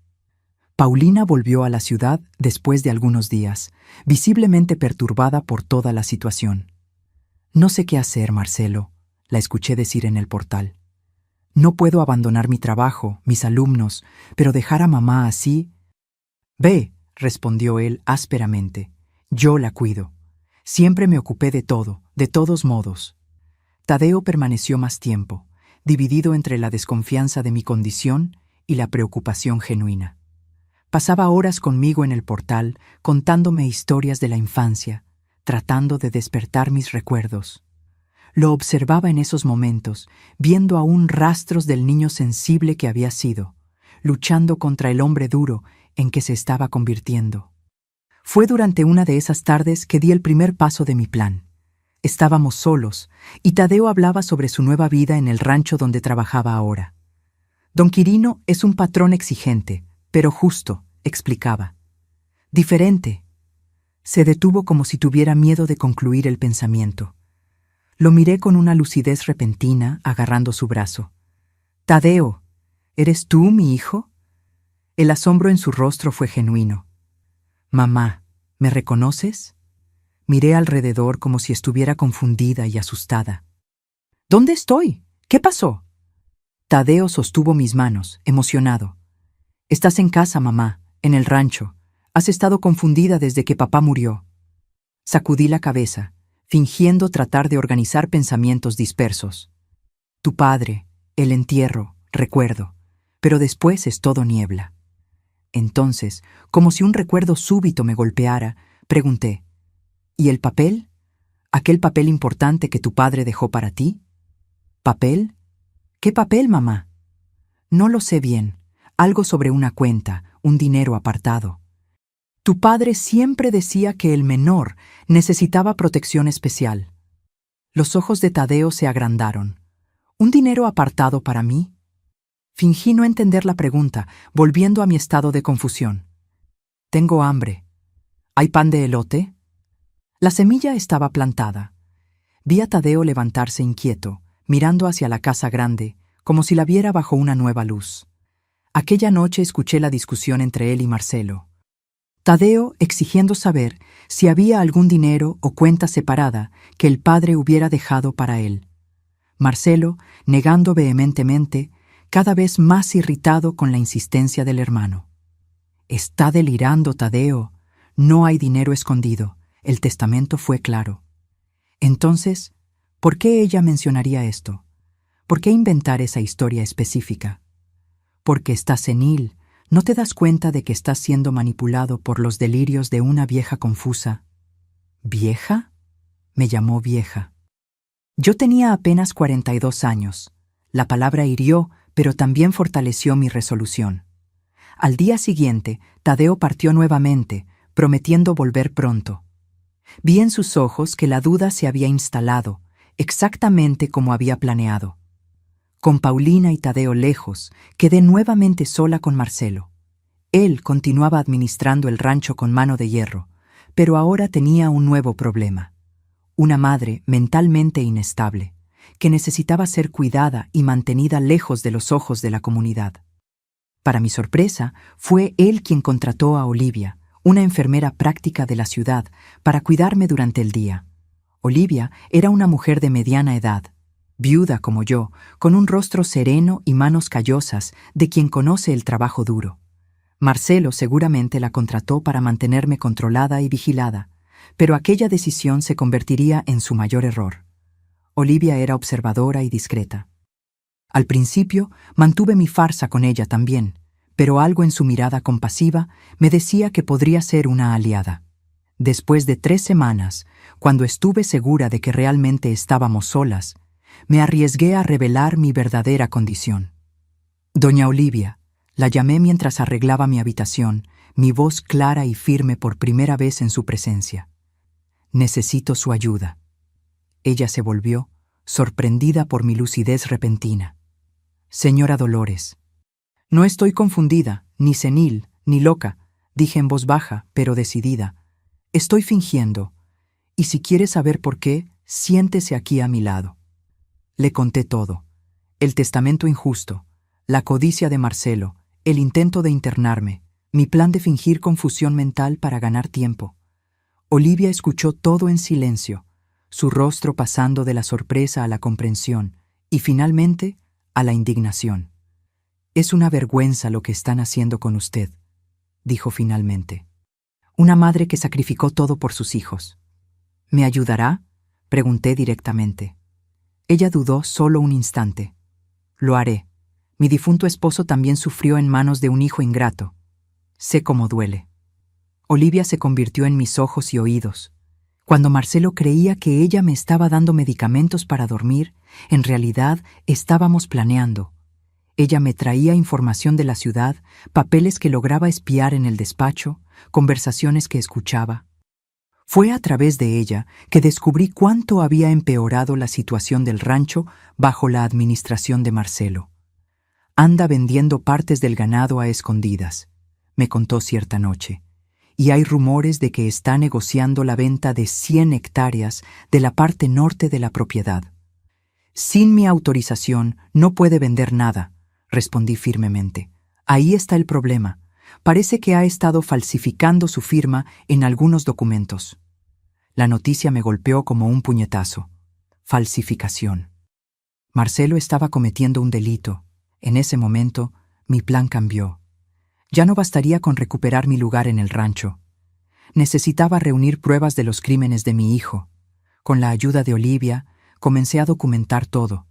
Paulina volvió a la ciudad después de algunos días, visiblemente perturbada por toda la situación. «No sé qué hacer, Marcelo», la escuché decir en el portal. «No puedo abandonar mi trabajo, mis alumnos, pero dejar a mamá así...». «Ve», respondió él ásperamente, «yo la cuido. Siempre me ocupé de todo, de todos modos». Tadeo permaneció más tiempo, dividido entre la desconfianza de mi condición y la preocupación genuina. Pasaba horas conmigo en el portal, contándome historias de la infancia, tratando de despertar mis recuerdos. Lo observaba en esos momentos, viendo aún rastros del niño sensible que había sido, luchando contra el hombre duro en que se estaba convirtiendo. Fue durante una de esas tardes que di el primer paso de mi plan. Estábamos solos, y Tadeo hablaba sobre su nueva vida en el rancho donde trabajaba ahora. Don Quirino es un patrón exigente, pero justo, explicaba. Diferente. Se detuvo como si tuviera miedo de concluir el pensamiento. Lo miré con una lucidez repentina, agarrando su brazo. «Tadeo, ¿eres tú mi hijo?» El asombro en su rostro fue genuino. «Mamá, ¿me reconoces?» Miré alrededor como si estuviera confundida y asustada. «¿Dónde estoy? ¿Qué pasó?» Tadeo sostuvo mis manos, emocionado. «Estás en casa, mamá, en el rancho. Has estado confundida desde que papá murió». Sacudí la cabeza, fingiendo tratar de organizar pensamientos dispersos. Tu padre, el entierro, recuerdo, pero después es todo niebla. Entonces, como si un recuerdo súbito me golpeara, pregunté, ¿y el papel? ¿Aquel papel importante que tu padre dejó para ti? ¿Papel? ¿Qué papel, mamá? No lo sé bien. Algo sobre una cuenta, un dinero apartado. Tu padre siempre decía que el menor necesitaba protección especial. Los ojos de Tadeo se agrandaron. ¿Un dinero apartado para mí? Fingí no entender la pregunta, volviendo a mi estado de confusión. Tengo hambre. ¿Hay pan de elote? La semilla estaba plantada. Vi a Tadeo levantarse inquieto, mirando hacia la casa grande, como si la viera bajo una nueva luz. Aquella noche escuché la discusión entre él y Marcelo. Tadeo exigiendo saber si había algún dinero o cuenta separada que el padre hubiera dejado para él. Marcelo negando vehementemente, cada vez más irritado con la insistencia del hermano. «Está delirando, Tadeo. No hay dinero escondido. El testamento fue claro». Entonces, ¿por qué ella mencionaría esto? ¿Por qué inventar esa historia específica? Porque estás senil. ¿No te das cuenta de que estás siendo manipulado por los delirios de una vieja confusa? ¿Vieja? Me llamó vieja. Yo tenía apenas 42 años. La palabra hirió, pero también fortaleció mi resolución. Al día siguiente, Tadeo partió nuevamente, prometiendo volver pronto. Vi en sus ojos que la duda se había instalado, exactamente como había planeado. Con Paulina y Tadeo lejos, quedé nuevamente sola con Marcelo. Él continuaba administrando el rancho con mano de hierro, pero ahora tenía un nuevo problema. Una madre mentalmente inestable, que necesitaba ser cuidada y mantenida lejos de los ojos de la comunidad. Para mi sorpresa, fue él quien contrató a Olivia, una enfermera práctica de la ciudad, para cuidarme durante el día. Olivia era una mujer de mediana edad, viuda como yo, con un rostro sereno y manos callosas de quien conoce el trabajo duro. Marcelo seguramente la contrató para mantenerme controlada y vigilada, pero aquella decisión se convertiría en su mayor error. Olivia era observadora y discreta. Al principio mantuve mi farsa con ella también, pero algo en su mirada compasiva me decía que podría ser una aliada. Después de 3 semanas, cuando estuve segura de que realmente estábamos solas, me arriesgué a revelar mi verdadera condición. Doña Olivia, la llamé mientras arreglaba mi habitación, mi voz clara y firme por primera vez en su presencia. Necesito su ayuda. Ella se volvió, sorprendida por mi lucidez repentina. Señora Dolores. No estoy confundida, ni senil, ni loca, dije en voz baja, pero decidida. Estoy fingiendo, y si quiere saber por qué, siéntese aquí a mi lado. Le conté todo. El testamento injusto, la codicia de Marcelo, el intento de internarme, mi plan de fingir confusión mental para ganar tiempo. Olivia escuchó todo en silencio, su rostro pasando de la sorpresa a la comprensión y finalmente a la indignación. Es una vergüenza lo que están haciendo con usted, dijo finalmente. Una madre que sacrificó todo por sus hijos. ¿Me ayudará?, pregunté directamente. Ella dudó solo un instante. Lo haré. Mi difunto esposo también sufrió en manos de un hijo ingrato. Sé cómo duele. Olivia se convirtió en mis ojos y oídos. Cuando Marcelo creía que ella me estaba dando medicamentos para dormir, en realidad estábamos planeando. Ella me traía información de la ciudad, papeles que lograba espiar en el despacho, conversaciones que escuchaba. Fue a través de ella que descubrí cuánto había empeorado la situación del rancho bajo la administración de Marcelo. Anda vendiendo partes del ganado a escondidas, me contó cierta noche, y hay rumores de que está negociando la venta de 100 hectáreas de la parte norte de la propiedad. Sin mi autorización no puede vender nada, respondí firmemente. Ahí está el problema. Parece que ha estado falsificando su firma en algunos documentos. La noticia me golpeó como un puñetazo. Falsificación. Marcelo estaba cometiendo un delito. En ese momento, mi plan cambió. Ya no bastaría con recuperar mi lugar en el rancho. Necesitaba reunir pruebas de los crímenes de mi hijo. Con la ayuda de Olivia, comencé a documentar todo.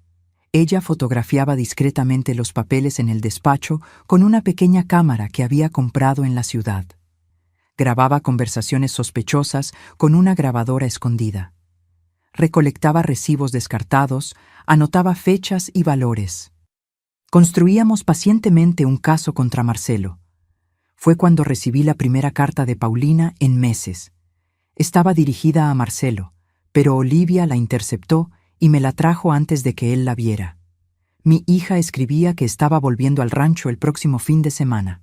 Ella fotografiaba discretamente los papeles en el despacho con una pequeña cámara que había comprado en la ciudad. Grababa conversaciones sospechosas con una grabadora escondida. Recolectaba recibos descartados, anotaba fechas y valores. Construíamos pacientemente un caso contra Marcelo. Fue cuando recibí la primera carta de Paulina en meses. Estaba dirigida a Marcelo, pero Olivia la interceptó y me la trajo antes de que él la viera. Mi hija escribía que estaba volviendo al rancho el próximo fin de semana.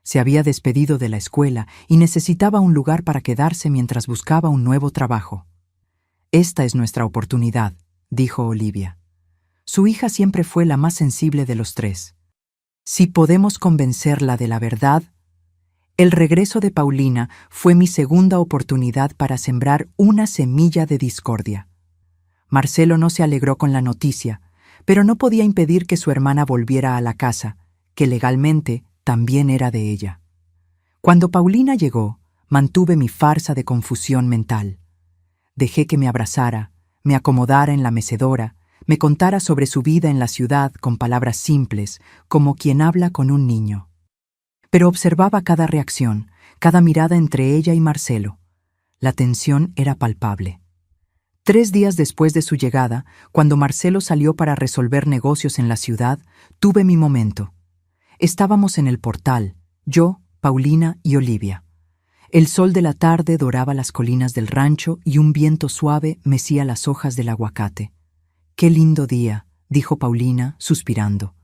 Se había despedido de la escuela y necesitaba un lugar para quedarse mientras buscaba un nuevo trabajo. Esta es nuestra oportunidad, dijo Olivia. Su hija siempre fue la más sensible de los tres. Si podemos convencerla de la verdad. El regreso de Paulina fue mi segunda oportunidad para sembrar una semilla de discordia. Marcelo no se alegró con la noticia, pero no podía impedir que su hermana volviera a la casa, que legalmente también era de ella. Cuando Paulina llegó, mantuve mi farsa de confusión mental. Dejé que me abrazara, me acomodara en la mecedora, me contara sobre su vida en la ciudad con palabras simples, como quien habla con un niño. Pero observaba cada reacción, cada mirada entre ella y Marcelo. La tensión era palpable. 3 días después de su llegada, cuando Marcelo salió para resolver negocios en la ciudad, tuve mi momento. Estábamos en el portal, yo, Paulina y Olivia. El sol de la tarde doraba las colinas del rancho y un viento suave mecía las hojas del aguacate. «Qué lindo día», dijo Paulina, suspirando.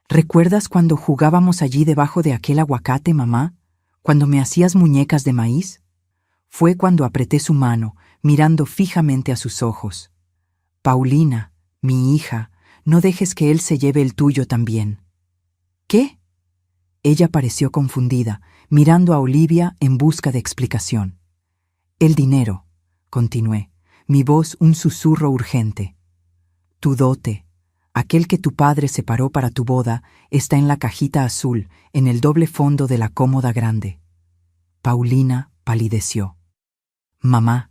«¿Recuerdas cuando jugábamos allí debajo de aquel aguacate, mamá? ¿Cuando me hacías muñecas de maíz?» Fue cuando apreté su mano, mirando fijamente a sus ojos. «Paulina, mi hija, no dejes que él se lleve el tuyo también». «¿Qué?». Ella pareció confundida, mirando a Olivia en busca de explicación. «El dinero», continué, mi voz un susurro urgente. «Tu dote, aquel que tu padre separó para tu boda, está en la cajita azul, en el doble fondo de la cómoda grande». Paulina palideció. «Mamá,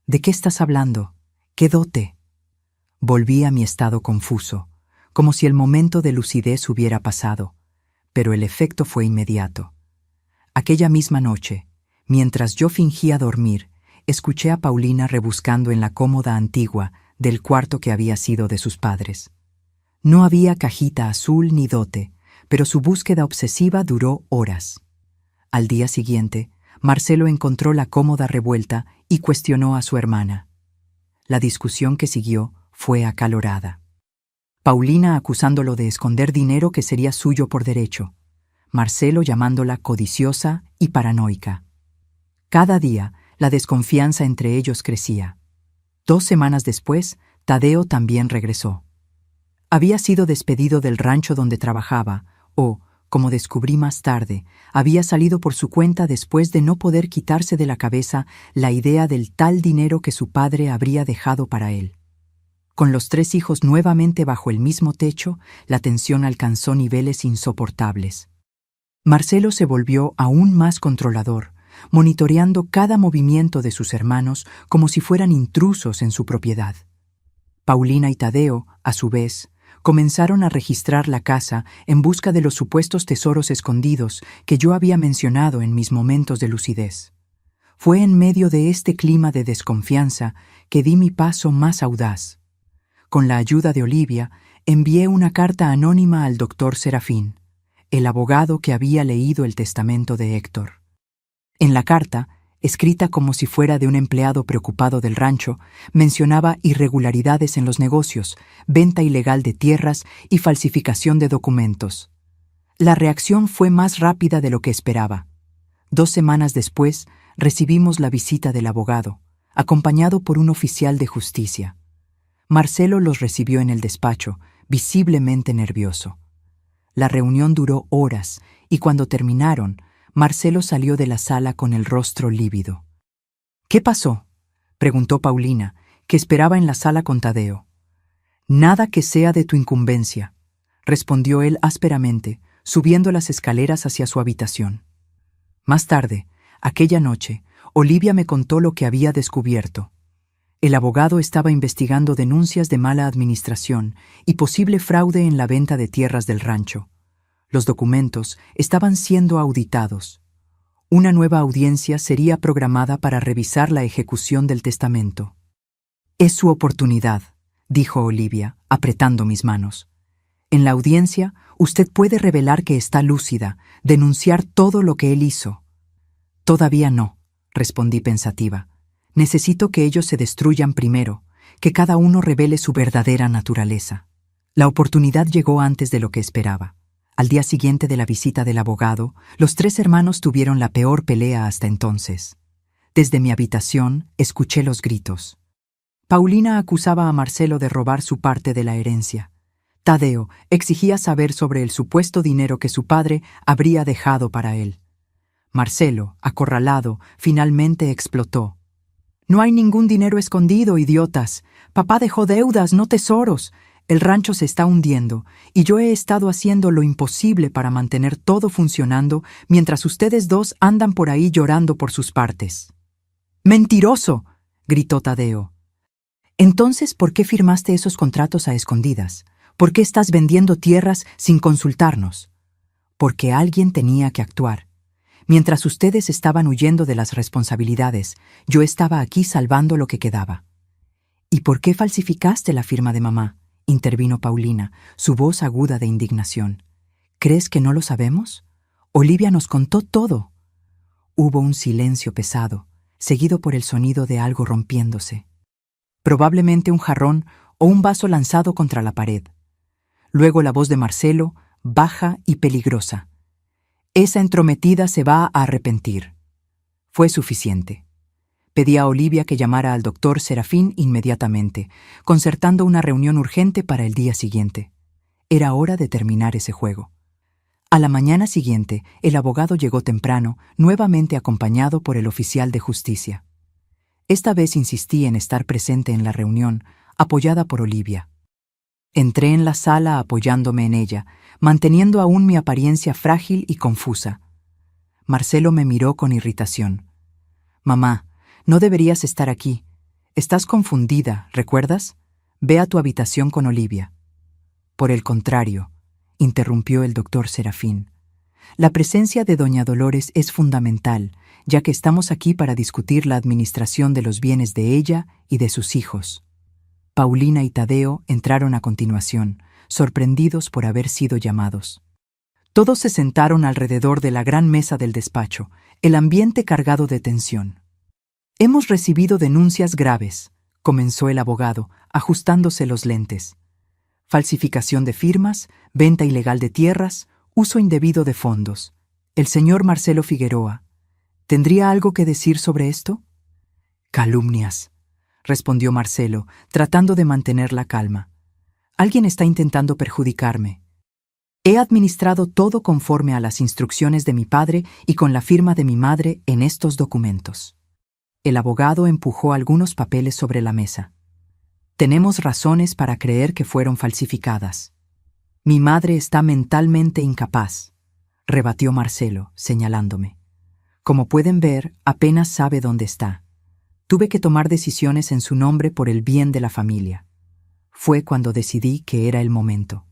¿de qué estás hablando? ¿Qué dote?». Volví a mi estado confuso, como si el momento de lucidez hubiera pasado, pero el efecto fue inmediato. Aquella misma noche, mientras yo fingía dormir, escuché a Paulina rebuscando en la cómoda antigua del cuarto que había sido de sus padres. No había cajita azul ni dote, pero su búsqueda obsesiva duró horas. Al día siguiente, Marcelo encontró la cómoda revuelta y cuestionó a su hermana. La discusión que siguió fue acalorada. Paulina acusándolo de esconder dinero que sería suyo por derecho, Marcelo llamándola codiciosa y paranoica. Cada día, la desconfianza entre ellos crecía. 2 semanas después, Tadeo también regresó. Había sido despedido del rancho donde trabajaba, o, como descubrí más tarde, había salido por su cuenta después de no poder quitarse de la cabeza la idea del tal dinero que su padre habría dejado para él. Con los 3 hijos nuevamente bajo el mismo techo, la tensión alcanzó niveles insoportables. Marcelo se volvió aún más controlador, monitoreando cada movimiento de sus hermanos como si fueran intrusos en su propiedad. Paulina y Tadeo, a su vez, comenzaron a registrar la casa en busca de los supuestos tesoros escondidos que yo había mencionado en mis momentos de lucidez. Fue en medio de este clima de desconfianza que di mi paso más audaz. Con la ayuda de Olivia, envié una carta anónima al doctor Serafín, el abogado que había leído el testamento de Héctor. En la carta, escrita como si fuera de un empleado preocupado del rancho, mencionaba irregularidades en los negocios, venta ilegal de tierras y falsificación de documentos. La reacción fue más rápida de lo que esperaba. 2 semanas después, recibimos la visita del abogado, acompañado por un oficial de justicia. Marcelo los recibió en el despacho, visiblemente nervioso. La reunión duró horas y cuando terminaron, Marcelo salió de la sala con el rostro lívido. «¿Qué pasó?», preguntó Paulina, que esperaba en la sala con Tadeo. «Nada que sea de tu incumbencia», respondió él ásperamente, subiendo las escaleras hacia su habitación. Más tarde, aquella noche, Olivia me contó lo que había descubierto. El abogado estaba investigando denuncias de mala administración y posible fraude en la venta de tierras del rancho. Los documentos estaban siendo auditados. Una nueva audiencia sería programada para revisar la ejecución del testamento. «Es su oportunidad», dijo Olivia, apretando mis manos. «En la audiencia, usted puede revelar que está lúcida, denunciar todo lo que él hizo». «Todavía no», respondí pensativa. «Necesito que ellos se destruyan primero, que cada uno revele su verdadera naturaleza». La oportunidad llegó antes de lo que esperaba. Al día siguiente de la visita del abogado, los 3 hermanos tuvieron la peor pelea hasta entonces. Desde mi habitación escuché los gritos. Paulina acusaba a Marcelo de robar su parte de la herencia. Tadeo exigía saber sobre el supuesto dinero que su padre habría dejado para él. Marcelo, acorralado, finalmente explotó. «No hay ningún dinero escondido, idiotas. Papá dejó deudas, no tesoros. El rancho se está hundiendo, y yo he estado haciendo lo imposible para mantener todo funcionando mientras ustedes 2 andan por ahí llorando por sus partes». «¡Mentiroso!», gritó Tadeo. «Entonces, ¿por qué firmaste esos contratos a escondidas? ¿Por qué estás vendiendo tierras sin consultarnos?» «Porque alguien tenía que actuar. Mientras ustedes estaban huyendo de las responsabilidades, yo estaba aquí salvando lo que quedaba». «¿Y por qué falsificaste la firma de mamá?», intervino Paulina, su voz aguda de indignación. «¿Crees que no lo sabemos? Olivia nos contó todo». Hubo un silencio pesado, seguido por el sonido de algo rompiéndose. Probablemente un jarrón o un vaso lanzado contra la pared. Luego la voz de Marcelo, baja y peligrosa. «Esa entrometida se va a arrepentir». Fue suficiente. Pedí a Olivia que llamara al doctor Serafín inmediatamente, concertando una reunión urgente para el día siguiente. Era hora de terminar ese juego. A la mañana siguiente, el abogado llegó temprano, nuevamente acompañado por el oficial de justicia. Esta vez insistí en estar presente en la reunión, apoyada por Olivia. Entré en la sala apoyándome en ella, manteniendo aún mi apariencia frágil y confusa. Marcelo me miró con irritación. «Mamá, no deberías estar aquí. Estás confundida, ¿recuerdas? Ve a tu habitación con Olivia». «Por el contrario», interrumpió el doctor Serafín. «La presencia de doña Dolores es fundamental, ya que estamos aquí para discutir la administración de los bienes de ella y de sus hijos». Paulina y Tadeo entraron a continuación, sorprendidos por haber sido llamados. Todos se sentaron alrededor de la gran mesa del despacho, el ambiente cargado de tensión. «Hemos recibido denuncias graves», comenzó el abogado, ajustándose los lentes. «Falsificación de firmas, venta ilegal de tierras, uso indebido de fondos. El señor Marcelo Figueroa, ¿tendría algo que decir sobre esto?» «Calumnias», respondió Marcelo, tratando de mantener la calma. «Alguien está intentando perjudicarme. He administrado todo conforme a las instrucciones de mi padre y con la firma de mi madre en estos documentos». El abogado empujó algunos papeles sobre la mesa. «Tenemos razones para creer que fueron falsificadas». «Mi madre está mentalmente incapaz», rebatió Marcelo, señalándome. «Como pueden ver, apenas sabe dónde está. Tuve que tomar decisiones en su nombre por el bien de la familia. Fue cuando decidí que era el momento».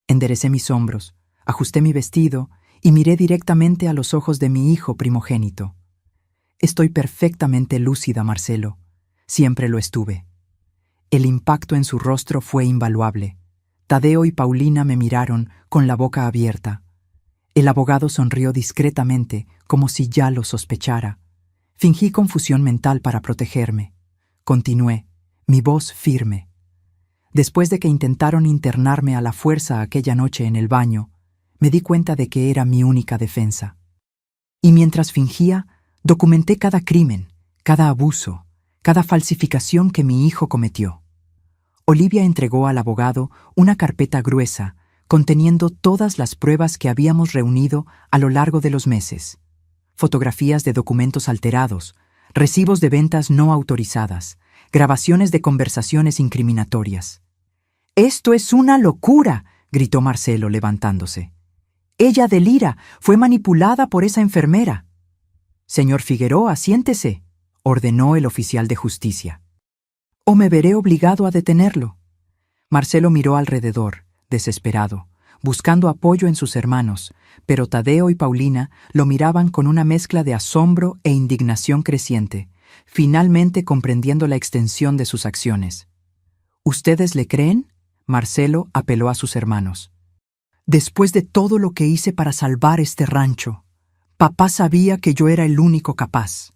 Enderecé mis hombros, ajusté mi vestido y miré directamente a los ojos de mi hijo primogénito. «Estoy perfectamente lúcida, Marcelo. Siempre lo estuve». El impacto en su rostro fue invaluable. Tadeo y Paulina me miraron con la boca abierta. El abogado sonrió discretamente, como si ya lo sospechara. Fingí confusión mental para protegerme. Continué, mi voz firme. Después de que intentaron internarme a la fuerza aquella noche en el baño, me di cuenta de que era mi única defensa. Y mientras fingía, documenté cada crimen, cada abuso, cada falsificación que mi hijo cometió. Olivia entregó al abogado una carpeta gruesa conteniendo todas las pruebas que habíamos reunido a lo largo de los meses. Fotografías de documentos alterados, recibos de ventas no autorizadas, grabaciones de conversaciones incriminatorias. «¡Esto es una locura!», gritó Marcelo levantándose. «Ella delira, fue manipulada por esa enfermera». «Señor Figueroa, siéntese», ordenó el oficial de justicia. «O me veré obligado a detenerlo». Marcelo miró alrededor, desesperado, buscando apoyo en sus hermanos, pero Tadeo y Paulina lo miraban con una mezcla de asombro e indignación creciente, finalmente comprendiendo la extensión de sus acciones. «¿Ustedes le creen?», Marcelo apeló a sus hermanos. «Después de todo lo que hice para salvar este rancho, papá sabía que yo era el único capaz».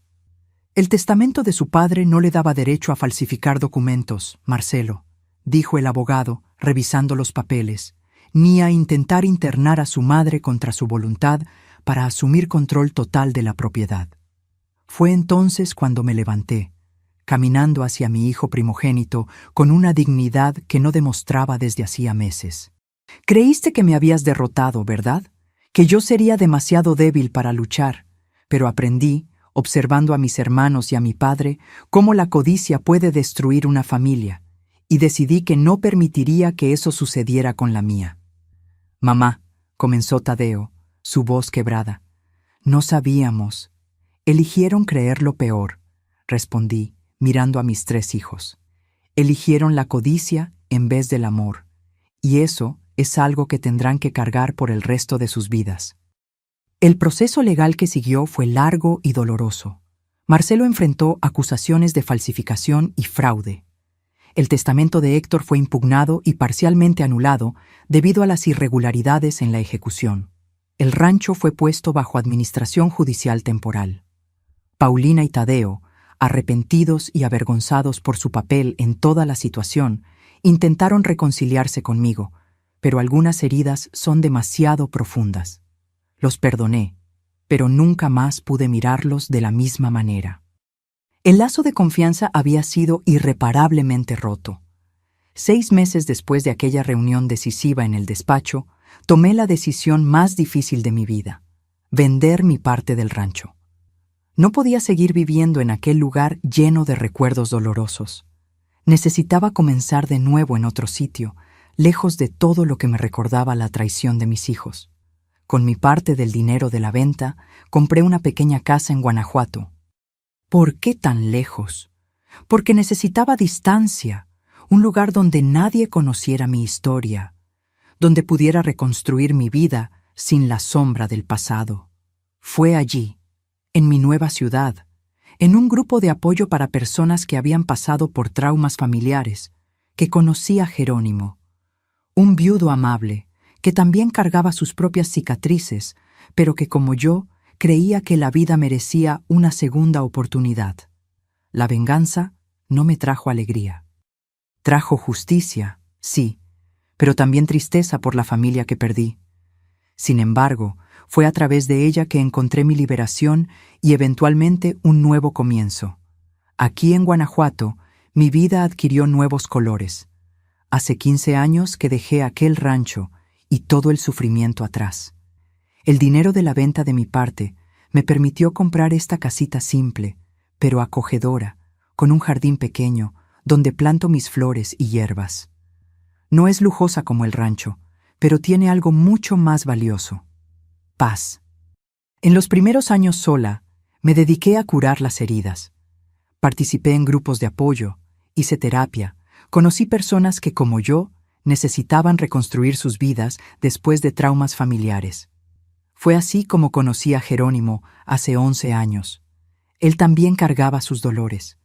«El testamento de su padre no le daba derecho a falsificar documentos, Marcelo», dijo el abogado, revisando los papeles, «ni a intentar internar a su madre contra su voluntad para asumir control total de la propiedad». Fue entonces cuando me levanté, caminando hacia mi hijo primogénito con una dignidad que no demostraba desde hacía meses. «Creíste que me habías derrotado, ¿verdad? Que yo sería demasiado débil para luchar, pero aprendí, observando a mis hermanos y a mi padre, cómo la codicia puede destruir una familia, y decidí que no permitiría que eso sucediera con la mía». «Mamá», comenzó Tadeo, su voz quebrada, «no sabíamos». «Eligieron creer lo peor», respondí, mirando a mis 3 hijos. «Eligieron la codicia en vez del amor, y eso es algo que tendrán que cargar por el resto de sus vidas». El proceso legal que siguió fue largo y doloroso. Marcelo enfrentó acusaciones de falsificación y fraude. El testamento de Héctor fue impugnado y parcialmente anulado debido a las irregularidades en la ejecución. El rancho fue puesto bajo administración judicial temporal. Paulina y Tadeo, arrepentidos y avergonzados por su papel en toda la situación, intentaron reconciliarse conmigo, pero algunas heridas son demasiado profundas. Los perdoné, pero nunca más pude mirarlos de la misma manera. El lazo de confianza había sido irreparablemente roto. 6 meses después de aquella reunión decisiva en el despacho, tomé la decisión más difícil de mi vida: vender mi parte del rancho. No podía seguir viviendo en aquel lugar lleno de recuerdos dolorosos. Necesitaba comenzar de nuevo en otro sitio, lejos de todo lo que me recordaba la traición de mis hijos. Con mi parte del dinero de la venta, compré una pequeña casa en Guanajuato. ¿Por qué tan lejos? Porque necesitaba distancia, un lugar donde nadie conociera mi historia, donde pudiera reconstruir mi vida sin la sombra del pasado. Fue allí, en mi nueva ciudad, en un grupo de apoyo para personas que habían pasado por traumas familiares, que conocí a Jerónimo, un viudo amable que también cargaba sus propias cicatrices, pero que como yo, creía que la vida merecía una segunda oportunidad. La venganza no me trajo alegría. Trajo justicia, sí, pero también tristeza por la familia que perdí. Sin embargo, fue a través de ella que encontré mi liberación y eventualmente un nuevo comienzo. Aquí en Guanajuato, mi vida adquirió nuevos colores. Hace 15 años que dejé aquel rancho y todo el sufrimiento atrás. El dinero de la venta de mi parte me permitió comprar esta casita simple, pero acogedora, con un jardín pequeño donde planto mis flores y hierbas. No es lujosa como el rancho, pero tiene algo mucho más valioso: paz. En los primeros años sola, me dediqué a curar las heridas. Participé en grupos de apoyo, hice terapia, conocí personas que, como yo, necesitaban reconstruir sus vidas después de traumas familiares. Fue así como conocí a Jerónimo hace 11 años. Él también cargaba sus dolores.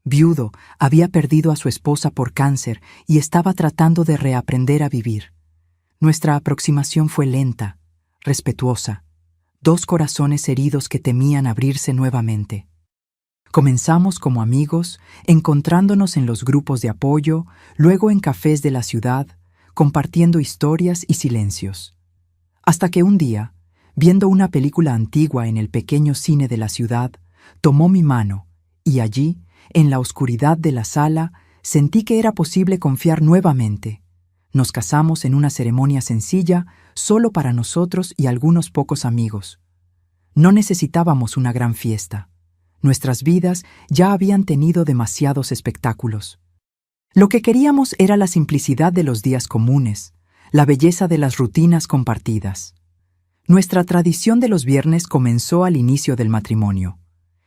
Viudo, había perdido a su esposa por cáncer y estaba tratando de reaprender a vivir. Nuestra aproximación fue lenta, respetuosa. Dos corazones heridos que temían abrirse nuevamente. Comenzamos como amigos, encontrándonos en los grupos de apoyo, luego en cafés de la ciudad, compartiendo historias y silencios. Hasta que un día, viendo una película antigua en el pequeño cine de la ciudad, tomó mi mano y allí, en la oscuridad de la sala, sentí que era posible confiar nuevamente. Nos casamos en una ceremonia sencilla, solo para nosotros y algunos pocos amigos. No necesitábamos una gran fiesta. Nuestras vidas ya habían tenido demasiados espectáculos. Lo que queríamos era la simplicidad de los días comunes, la belleza de las rutinas compartidas. Nuestra tradición de los viernes comenzó al inicio del matrimonio.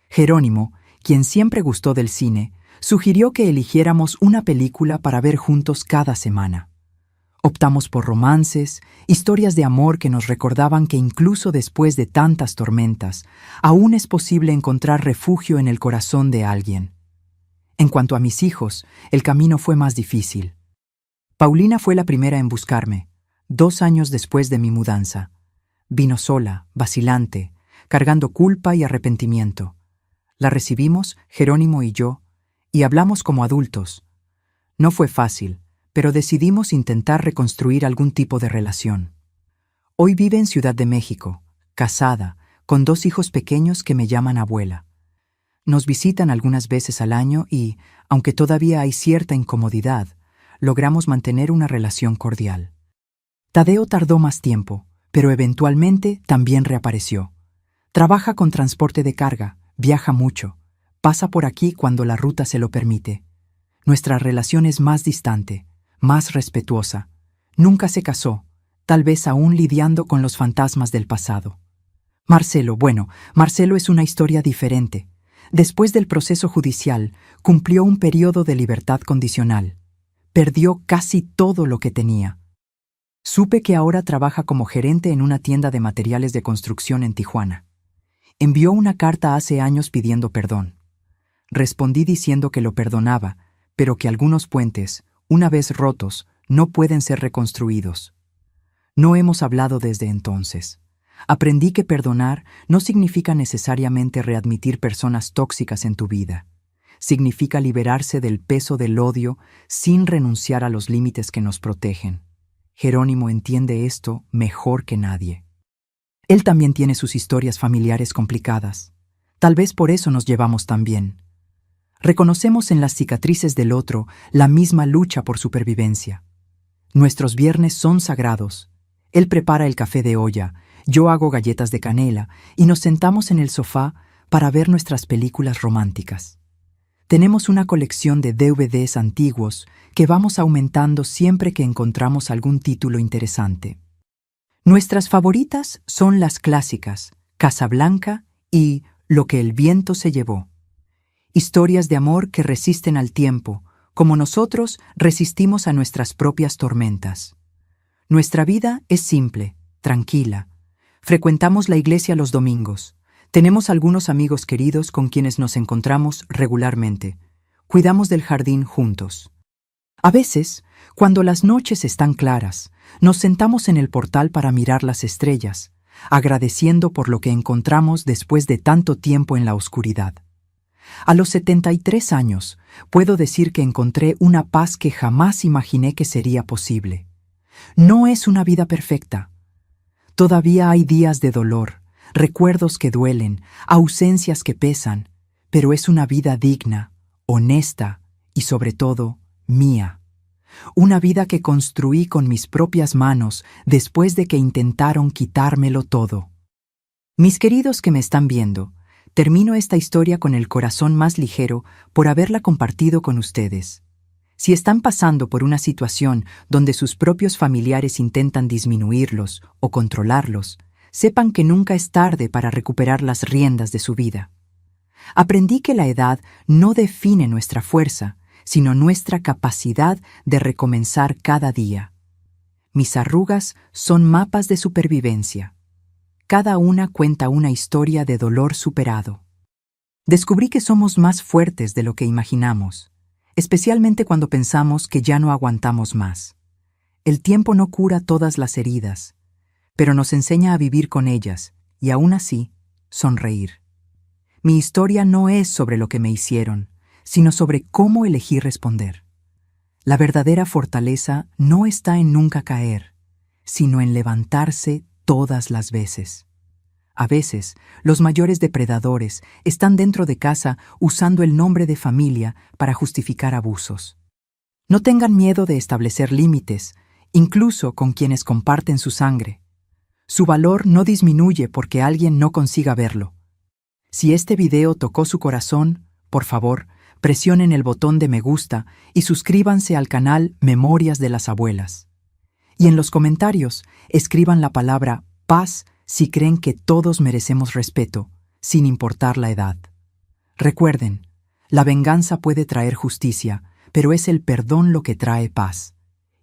Jerónimo, quien siempre gustó del cine, sugirió que eligiéramos una película para ver juntos cada semana. Optamos por romances, historias de amor que nos recordaban que incluso después de tantas tormentas, aún es posible encontrar refugio en el corazón de alguien. En cuanto a mis hijos, el camino fue más difícil. Paulina fue la primera en buscarme, 2 años después de mi mudanza. Vino sola, vacilante, cargando culpa y arrepentimiento. La recibimos, Jerónimo y yo, y hablamos como adultos. No fue fácil, pero decidimos intentar reconstruir algún tipo de relación. Hoy vive en Ciudad de México, casada, con 2 hijos pequeños que me llaman abuela. Nos visitan algunas veces al año y, aunque todavía hay cierta incomodidad, logramos mantener una relación cordial. Tadeo tardó más tiempo, pero eventualmente también reapareció. Trabaja con transporte de carga, viaja mucho, pasa por aquí cuando la ruta se lo permite. Nuestra relación es más distante, más respetuosa. Nunca se casó, tal vez aún lidiando con los fantasmas del pasado. Marcelo es una historia diferente. Después del proceso judicial, cumplió un periodo de libertad condicional. Perdió casi todo lo que tenía. Supe que ahora trabaja como gerente en una tienda de materiales de construcción en Tijuana. Envió una carta hace años pidiendo perdón. Respondí diciendo que lo perdonaba, pero que algunos puentes, una vez rotos, no pueden ser reconstruidos. No hemos hablado desde entonces. Aprendí que perdonar no significa necesariamente readmitir personas tóxicas en tu vida. Significa liberarse del peso del odio sin renunciar a los límites que nos protegen. Jerónimo entiende esto mejor que nadie. Él también tiene sus historias familiares complicadas. Tal vez por eso nos llevamos tan bien. Reconocemos en las cicatrices del otro la misma lucha por supervivencia. Nuestros viernes son sagrados. Él prepara el café de olla, yo hago galletas de canela y nos sentamos en el sofá para ver nuestras películas románticas. Tenemos una colección de DVDs antiguos que vamos aumentando siempre que encontramos algún título interesante. Nuestras favoritas son las clásicas, Casablanca y Lo que el viento se llevó. Historias de amor que resisten al tiempo, como nosotros resistimos a nuestras propias tormentas. Nuestra vida es simple, tranquila. Frecuentamos la iglesia los domingos. Tenemos algunos amigos queridos con quienes nos encontramos regularmente. Cuidamos del jardín juntos. A veces, cuando las noches están claras, nos sentamos en el portal para mirar las estrellas, agradeciendo por lo que encontramos después de tanto tiempo en la oscuridad. A los 73 años, puedo decir que encontré una paz que jamás imaginé que sería posible. No es una vida perfecta. Todavía hay días de dolor, recuerdos que duelen, ausencias que pesan, pero es una vida digna, honesta y, sobre todo, mía. Una vida que construí con mis propias manos después de que intentaron quitármelo todo. Mis queridos que me están viendo, termino esta historia con el corazón más ligero por haberla compartido con ustedes. Si están pasando por una situación donde sus propios familiares intentan disminuirlos o controlarlos, sepan que nunca es tarde para recuperar las riendas de su vida. Aprendí que la edad no define nuestra fuerza, sino nuestra capacidad de recomenzar cada día. Mis arrugas son mapas de supervivencia. Cada una cuenta una historia de dolor superado. Descubrí que somos más fuertes de lo que imaginamos, especialmente cuando pensamos que ya no aguantamos más. El tiempo no cura todas las heridas, pero nos enseña a vivir con ellas y aún así, sonreír. Mi historia no es sobre lo que me hicieron, sino sobre cómo elegí responder. La verdadera fortaleza no está en nunca caer, sino en levantarse todas las veces. A veces, los mayores depredadores están dentro de casa usando el nombre de familia para justificar abusos. No tengan miedo de establecer límites, incluso con quienes comparten su sangre. Su valor no disminuye porque alguien no consiga verlo. Si este video tocó su corazón, por favor, presionen el botón de me gusta y suscríbanse al canal Memorias de las Abuelas. Y en los comentarios, escriban la palabra paz si creen que todos merecemos respeto, sin importar la edad. Recuerden, la venganza puede traer justicia, pero es el perdón lo que trae paz.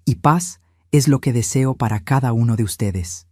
Y paz es lo que deseo para cada uno de ustedes.